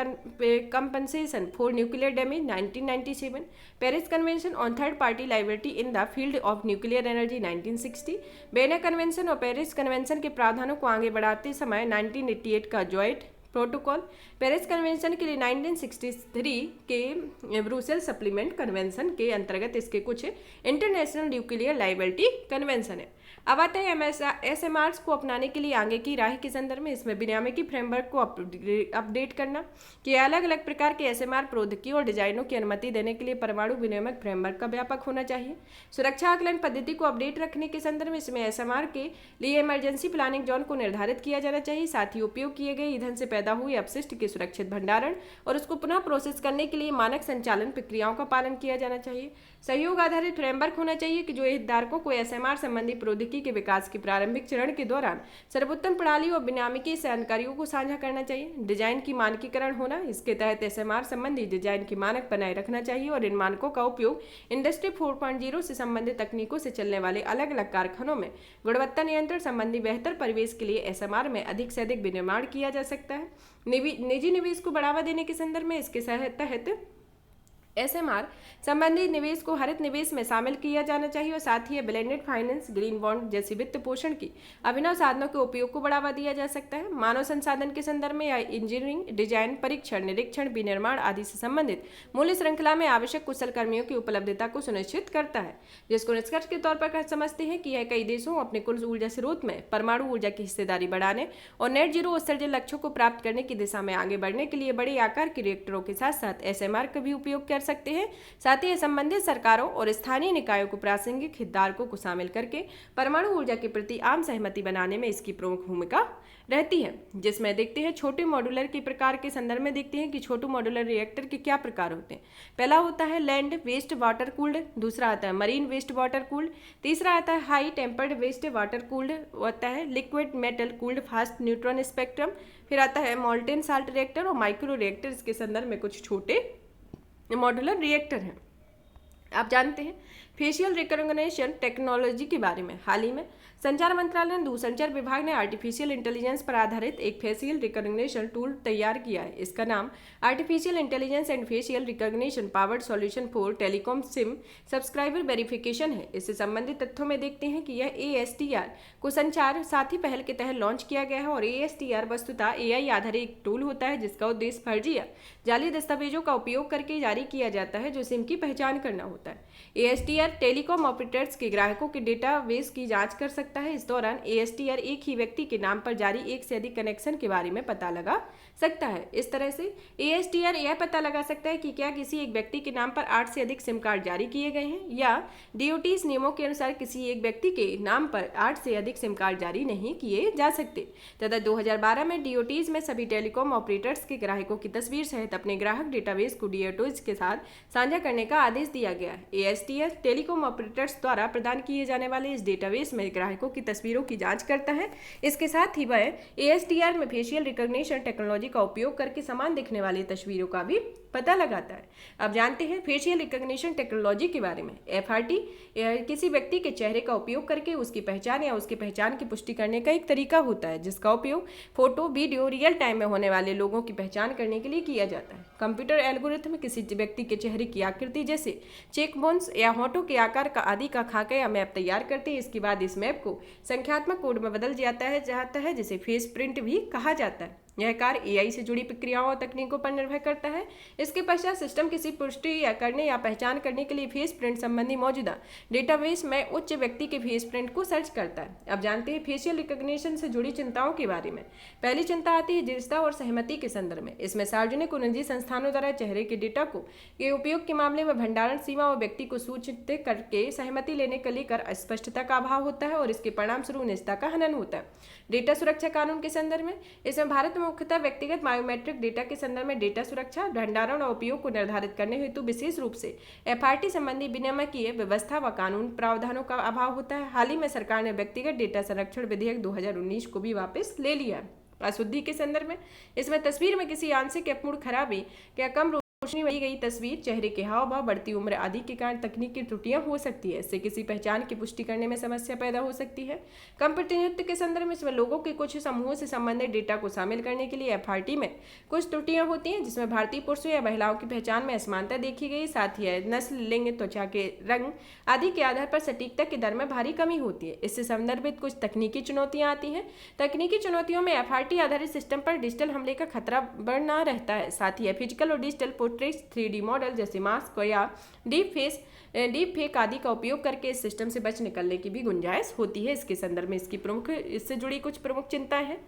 compensation for nuclear damage 1997, Paris convention on third party liability in the field of nuclear energy 1960, Vienna convention और पेरिस कन्वेंशन के प्रावधानों को आगे बढ़ाते समय 1988 का जॉइंट प्रोटोकॉल, पेरिस कन्वेंशन के लिए 1963 के ब्रुसेल सप्लीमेंट कन्वेंशन के अंतर्गत इसके कुछ इंटरनेशनल न्यूक्लियर लाइबिलिटी कन्वेंशन है। अब आता है SMRs को अपनाने के लिए आगे की राह के संदर्भ में। इसमें विनियामकी फ्रेमवर्क को अपडेट करना कि अलग अलग प्रकार के SMR प्रौद्योगिकियों और डिजाइनों की अनुमति देने के लिए परमाणु विनियामक फ्रेमवर्क का व्यापक होना चाहिए। सुरक्षा आकलन पद्धति को अपडेट रखने के संदर्भ में इसमें SMR के लिए इमरजेंसी प्लानिंग जोन को निर्धारित किया जाना चाहिए। साथ ही उपयोग किए गए ईंधन से पैदा हुए अपशिष्ट के सुरक्षित भंडारण और उसको पुनः प्रोसेस करने के लिए मानक संचालन प्रक्रियाओं का पालन किया जाना चाहिए। सहयोग आधारित फ्रेमवर्क होना चाहिए कि जो हितधारकों को SMR संबंधी प्रौद्योगिकी के विकास के प्रारंभिक चरण के दौरान सर्वोत्तम प्रणाली और विनियामकी जानकारियों को साझा करना चाहिए। डिजाइन की मानकीकरण होना, इसके तहत SMR संबंधी डिजाइन की मानक बनाए रखना चाहिए और इन मानकों का उपयोग इंडस्ट्री 4.0 से संबंधित तकनीकों से चलने वाले अलग अलग कारखानों में गुणवत्ता नियंत्रण संबंधी बेहतर परिवेश के लिए SMR में अधिक से अधिक विनिर्माण किया जा सकता है। निजी निवेश को बढ़ावा देने के संदर्भ में इसके तहत SMR संबंधी निवेश को हरित निवेश में शामिल किया जाना चाहिए और साथ ही ब्लेंडेड फाइनेंस, ग्रीन बॉन्ड जैसी वित्त पोषण की अभिनव साधनों के उपयोग को बढ़ावा दिया जा सकता है। मानव संसाधन के संदर्भ में या इंजीनियरिंग, डिजाइन, परीक्षण, निरीक्षण, विनिर्माण आदि से संबंधित मूल्य श्रृंखला में आवश्यक कुशल कर्मियों की उपलब्धता को सुनिश्चित करता है, जिसको निष्कर्ष के तौर पर समझते हैं कि यह कई देशों अपने कुल ऊर्जा स्रोत में परमाणु ऊर्जा की हिस्सेदारी बढ़ाने और नेट जीरो उत्सर्जन लक्ष्यों को प्राप्त करने की दिशा में आगे बढ़ने के लिए बड़े आकार के रिएक्टरों के साथ साथ SMR का भी उपयोग कर सकते हैं। साथ ही संबंधित सरकारों और स्थानीय निकायों को प्रासंगिक हितधारकों को शामिल करके परमाणु ऊर्जा के प्रति आम सहमति बनाने में इसकी प्रमुख भूमिका रहती है। जिसमें देखते हैं छोटे मॉड्यूलर के प्रकार के संदर्भ में देखते हैं कि छोटे मॉड्यूलर रिएक्टर के क्या प्रकार होते हैं। पहला होता है लैंड वेस्ट वाटर कूल्ड, दूसरा आता है मरीन वेस्ट वाटर कूल्ड, तीसरा आता है high tempered waste water cooled, होता है liquid metal cooled fast neutron spectrum, फिर आता है मॉल्टेन साल्ट रिएक्टर और माइक्रो रिएक्टर। इसके संदर्भ में कुछ छोटे मॉड्यूलर रिएक्टर हैं। आप जानते हैं फेशियल रिकॉग्निशन टेक्नोलॉजी के बारे में। हाल ही में संचार मंत्रालय ने दूरसंचार विभाग ने आर्टिफिशियल इंटेलिजेंस पर आधारित एक फेशियल रिकॉग्निशन टूल तैयार किया है। इसका नाम artificial intelligence and facial recognition powered solution for telecom SIM subscriber verification है। इससे संबंधित तथ्यों में देखते हैं कि यह ASTR को संचार साथी पहल के तहत लॉन्च किया गया है और ASTR वस्तुतः AI आधारित एक टूल होता है जिसका उद्देश्य फर्जी या जाली दस्तावेजों का उपयोग करके जारी किया जाता है जो सिम की पहचान करना होता है। ASTR टेलीकॉम ऑपरेटर्स के ग्राहकों के डेटाबेस की जांच कर सकता है। इस दौरान ASTR एक ही व्यक्ति के नाम पर जारी एक से अधिक कनेक्शन के बारे में पता लगा सकता है। इस तरह से ASTR यह पता लगा सकता है कि क्या किसी एक व्यक्ति के नाम पर 8 से अधिक सिम कार्ड जारी किए गए हैं या DOTs नियमों के अनुसार किसी एक व्यक्ति के नाम पर 8 से अधिक सिम कार्ड जारी नहीं किए जा सकते। तथा 2012 में DOTs में सभी टेलीकॉम ऑपरेटर्स के ग्राहकों की तस्वीर सहित अपने ग्राहक डेटाबेस को DOTs के साथ साझा करने का आदेश दिया गया है। ASTR टेलीकॉम ऑपरेटर्स द्वारा प्रदान किए जाने वाले इस डेटाबेस में ग्राहकों की तस्वीरों की जांच करता है। इसके साथ ही वह ASTR में फेशियल रिकॉग्निशन टेक्नोलॉजी का उपयोग करके समान दिखने वाली तस्वीरों का भी पता लगाता है। अब जानते हैं फेशियल रिकॉग्निशन टेक्नोलॉजी के बारे में। FRT किसी व्यक्ति के चेहरे का उपयोग करके उसकी पहचान या उसकी पहचान की पुष्टि करने का एक तरीका होता है जिसका उपयोग फोटो, वीडियो, रियल टाइम में होने वाले लोगों की पहचान करने के लिए किया जाता है। कंप्यूटर एल्गोरिथम किसी व्यक्ति के चेहरे की आकृति जैसे चेक बोन्स या होठों के आकार का आदि का खाका या मैप तैयार करते हैं। इसके बाद इस मैप को संख्यात्मक कोड में बदल जाता है जिसे फेस प्रिंट भी कहा जाता है। यह कार्य AI से जुड़ी प्रक्रियाओं और तकनीकों पर निर्भर करता है। इसके पश्चात सिस्टम किसी पुष्टि या करने या पहचान करने के लिए फेस प्रिंट संबंधी मौजूदा डेटाबेस में उच्च व्यक्ति के फेस प्रिंट को सर्च करता है। अब जानते हैं फेशियल रिकॉग्निशन से जुड़ी चिंताओं के बारे में। पहली चिंता आती है जिज्ञासा और सहमति के संदर्भ में। इसमें सार्वजनिक और निजी संस्थानों द्वारा चेहरे के डेटा को के उपयोग के मामले में भंडारण सीमा और व्यक्ति को सूचित करके सहमति लेने को लेकर अस्पष्टता का अभाव होता है और इसके परिणाम स्वरूप निजता का हनन होता है। डेटा सुरक्षा कानून के संदर्भ में इसमें भारत मुख्यतः व्यक्तिगत बायोमेट्रिक डेटा के संदर्भ में डेटा सुरक्षा, भंडारण और उपयोग को निर्धारित करने हेतु विशेष रूप से FRT संबंधी विनियामकीय व्यवस्था व कानून प्रावधानों का अभाव होता है। हाल ही में सरकार ने व्यक्तिगत डेटा संरक्षण विधेयक 2019 को भी वापस ले लिया। अशुद्धि के संदर्भ में इसमें तस्वीर में किसी आंशिक या पूर्ण खराबी या कम रोशनी में ली गई तस्वीर, चेहरे के हाव भाव, बढ़ती उम्र आदि के कारण तकनीकी त्रुटियां हो सकती है। इससे किसी पहचान की पुष्टि करने में समस्या पैदा हो सकती है। कम प्रतिनिधित्व के संदर्भ में इसमें लोगों के कुछ समूहों से संबंधित डेटा को शामिल करने के लिए FRT में कुछ त्रुटियां होती हैं जिसमें भारतीय पुरुषों या महिलाओं की पहचान में असमानता देखी गई। साथ ही नस्ल, लिंग, त्वचा के रंग आदि के आधार पर सटीकता की दर में भारी कमी होती है। इससे संदर्भित कुछ तकनीकी चुनौतियां आती हैं। तकनीकी चुनौतियों में FRT आधारित सिस्टम पर डिजिटल हमले का खतरा बढ़ना रहता है। साथ ही फिजिकल और डिजिटल पोर्ट्रेट्स, 3D मॉडल जैसे मास्क या डीप फेक आदि का उपयोग करके इस सिस्टम से बच निकलने की भी गुंजाइश होती है। इसके संदर्भ में इससे जुड़ी कुछ प्रमुख चिंताएं हैं।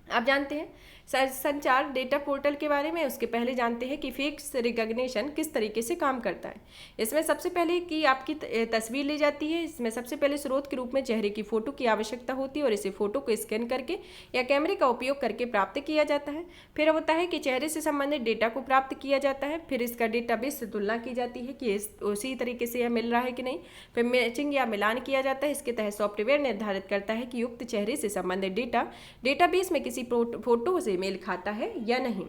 आप जानते हैं संचार डेटा पोर्टल के बारे में। उसके पहले जानते हैं कि फेस रिकॉग्निशन किस तरीके से काम करता है। इसमें सबसे पहले कि आपकी तस्वीर ली जाती है। इसमें सबसे पहले स्रोत के रूप में चेहरे की फ़ोटो की आवश्यकता होती है और इसे फ़ोटो को स्कैन करके या कैमरे का उपयोग करके प्राप्त किया जाता है। फिर होता है कि चेहरे से संबंधित डेटा को प्राप्त किया जाता है। फिर इसका डेटाबेस से तुलना की जाती है कि उसी तरीके से यह मिल रहा है कि नहीं। फिर मैचिंग या मिलान किया जाता है। इसके तहत सॉफ्टवेयर निर्धारित करता है कि युक्त चेहरे से संबंधित डेटाबेस में किसी फोटो से मेल खाता है या नहीं।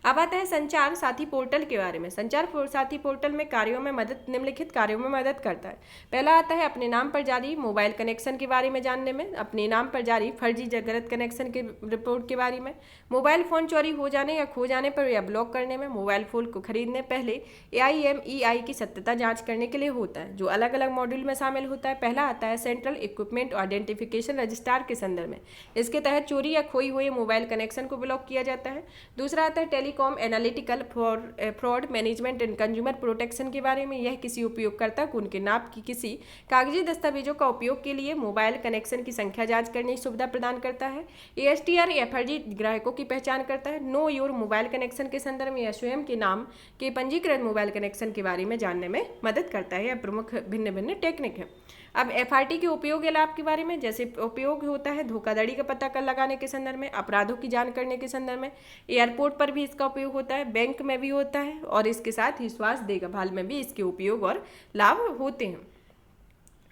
अब आता है संचार साथी पोर्टल के बारे में। संचार साथी पोर्टल में निम्नलिखित कार्यों में मदद करता है। पहला आता है अपने नाम पर जारी मोबाइल कनेक्शन के बारे में जानने में, अपने नाम पर जारी फर्जी गलत कनेक्शन के रिपोर्ट के बारे में, मोबाइल फ़ोन चोरी हो जाने या खो जाने पर या ब्लॉक करने में, मोबाइल फ़ोन को खरीदने पहले AIMEI की सत्यता जाँच करने के लिए होता है, जो अलग अलग मॉड्यूल में शामिल होता है। पहला आता है सेंट्रल इक्विपमेंट आइडेंटिफिकेशन रजिस्ट्रार के संदर्भ में। इसके तहत चोरी या खोई हुए मोबाइल कनेक्शन को ब्लॉक किया जाता है। दूसरा आता है telecom analytical fraud management and consumer protection के बारे में। यह किसी उपयोगकर्ता को उनके नाम की किसी कागजी दस्तावेजों का उपयोग के लिए मोबाइल कनेक्शन की संख्या जांच करने की सुविधा प्रदान करता है। ASTR या फर्जी ग्राहकों की पहचान करता है। नो योर मोबाइल कनेक्शन के संदर्भ में यह स्वयं के नाम के पंजीकृत मोबाइल कनेक्शन के बारे में जानने में मदद करता है। यह प्रमुख भिन्न भिन्न टेक्निक है। अब FRT के उपयोग या लाभ के बारे में, जैसे उपयोग होता है धोखाधड़ी का पता कर लगाने के संदर्भ में, अपराधों की जांच करने के संदर्भ में, एयरपोर्ट पर भी इसका उपयोग होता है, बैंक में भी होता है और इसके साथ ही स्वास्थ्य देखभाल में भी इसके उपयोग और लाभ होते हैं।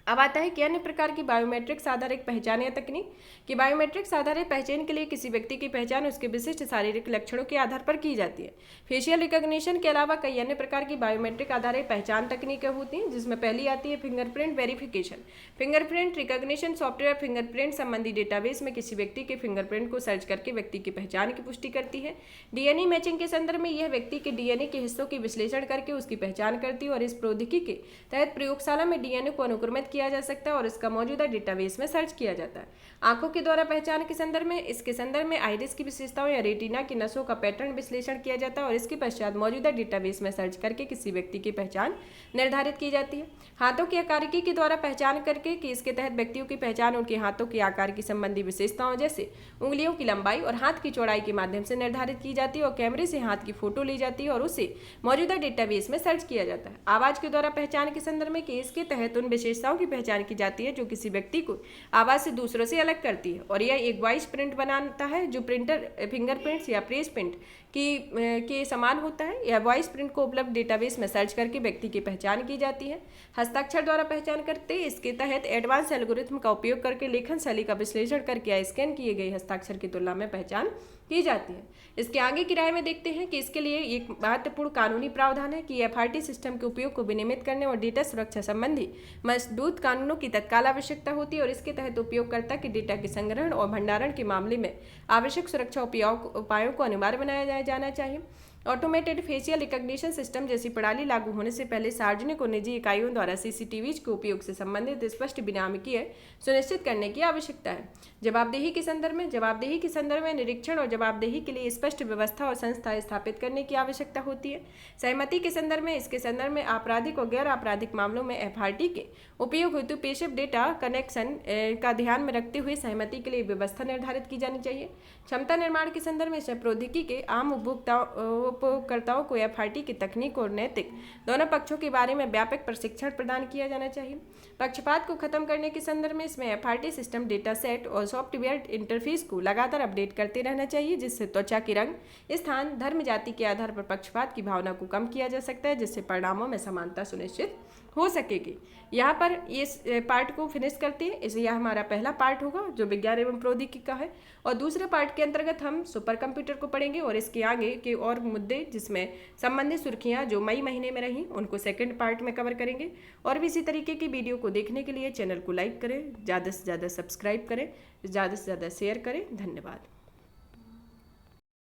अब आता है कि अन्य प्रकार की बायोमेट्रिक्स आधारित पहचान या तकनीक। कि बायोमेट्रिक्स आधारित पहचान के लिए किसी व्यक्ति की पहचान उसके विशिष्ट शारीरिक लक्षणों के आधार पर की जाती है। फेशियल रिकॉग्निशन के अलावा कई अन्य प्रकार की बायोमेट्रिक आधारित पहचान तकनीकें होती हैं, जिसमें पहली आती है fingerprint verification. Fingerprint recognition software fingerprint संबंधी डेटाबेस में किसी व्यक्ति के फिंगरप्रिंट को सर्च करके व्यक्ति की पहचान की पुष्टि करती है। DNA मैचिंग के संदर्भ में यह व्यक्ति के DNA के हिस्सों की विश्लेषण करके उसकी पहचान करती है और इस प्रौद्योगिकी के तहत प्रयोगशाला में DNA को अनुक्रमित किया जा सकता है और इसका मौजूदा डेटाबेस में सर्च किया जाता है। आंखों के द्वारा पहचान के संदर्भ में इसके संदर्भ में आइरिस की विशेषताओं या रेटिना की नसों का पैटर्न विश्लेषण किया जाता है और इसके पश्चात मौजूदा डेटाबेस में सर्च करके किसी व्यक्ति की पहचान निर्धारित की जाती है। हाथों की आकारिकी के द्वारा पहचान करके कि इसके तहत व्यक्तियों की पहचान उनके हाथों के आकार की संबंधी विशेषताओं जैसे उंगलियों की लंबाई और हाथ की चौड़ाई के माध्यम से निर्धारित की जाती है और कैमरे से हाथ की फोटो ली जाती है और उसे मौजूदा डेटाबेस में सर्च किया जाता है। आवाज के द्वारा पहचान के संदर्भ में कि इसके तहत उन विशेषताओं की पहचान की जाती है जो किसी व्यक्ति को आवाज से दूसरों से अलग करती है और यह एक वॉइस प्रिंट बनाता है जो प्रिंटर फिंगरप्रिंट्स या प्रेस प्रिंट के समान होता है। यह वॉइस प्रिंट को उपलब्ध डेटाबेस में सर्च करके व्यक्ति की पहचान की जाती है। हस्ताक्षर द्वारा पहचान करते इसके तहत एडवांस एल्गोरिथम का उपयोग करके लेखन शैली का विश्लेषण करके या स्कैन किए गए हस्ताक्षर की तुलना में पहचान की जाती है। इसके आगे की राय में देखते हैं कि इसके लिए एक महत्वपूर्ण कानूनी प्रावधान है कि FRT सिस्टम के उपयोग को विनियमित करने और डेटा सुरक्षा संबंधी मजबूत कानूनों की तत्काल आवश्यकता होती है और इसके तहत उपयोगकर्ता के डेटा के संग्रहण और भंडारण के मामले में आवश्यक सुरक्षा उपायों को अनिवार्य बनाया जाना चाहिए। ऑटोमेटेड फेशियल रिकॉग्निशन सिस्टम जैसी प्रणाली लागू होने से पहले सार्वजनिक और निजी इकाइयों द्वारा CCTVs के उपयोग से संबंधित स्पष्ट विनियामकीय सुनिश्चित करने की आवश्यकता है। जवाबदेही के संदर्भ में निरीक्षण और जवाबदेही के लिए स्पष्ट व्यवस्था और संस्था स्थापित करने की आवश्यकता होती है। सहमति के संदर्भ में इसके संदर्भ में आपराधिक और गैर आपराधिक मामलों में FRT के उपयोग हेतु पेशेवर डेटा कनेक्शन का ध्यान में रखते हुए सहमति के लिए व्यवस्था निर्धारित की जानी चाहिए। क्षमता निर्माण के संदर्भ में प्रौद्योगिकी के आम उपयोगकर्ताओं को FRT की तकनीक और नैतिक दोनों पक्षों के बारे में व्यापक प्रशिक्षण प्रदान किया जाना चाहिए। पक्षपात को खत्म करने के संदर्भ में इसमें FRT सिस्टम डेटा सेट और सॉफ्टवेयर इंटरफेस को लगातार अपडेट करते रहना चाहिए, जिससे त्वचा की रंग, स्थान, धर्म, जाति के आधार पर पक्षपात की भावना को कम किया जा सकता है, जिससे परिणामों में समानता सुनिश्चित हो सकेगी। यहाँ पर इस पार्ट को फिनिश करते हैं। इसे यह हमारा पहला पार्ट होगा जो विज्ञान एवं प्रौद्योगिकी का है और दूसरे पार्ट के अंतर्गत हम सुपर कंप्यूटर को पढ़ेंगे और इसके आगे के और मुद्दे जिसमें संबंधित सुर्खियाँ जो मई महीने में रहीं उनको सेकंड पार्ट में कवर करेंगे। और भी इसी तरीके की वीडियो को देखने के लिए चैनल को लाइक करें, ज़्यादा से ज़्यादा सब्सक्राइब करें, ज़्यादा से ज़्यादा शेयर करें। धन्यवाद।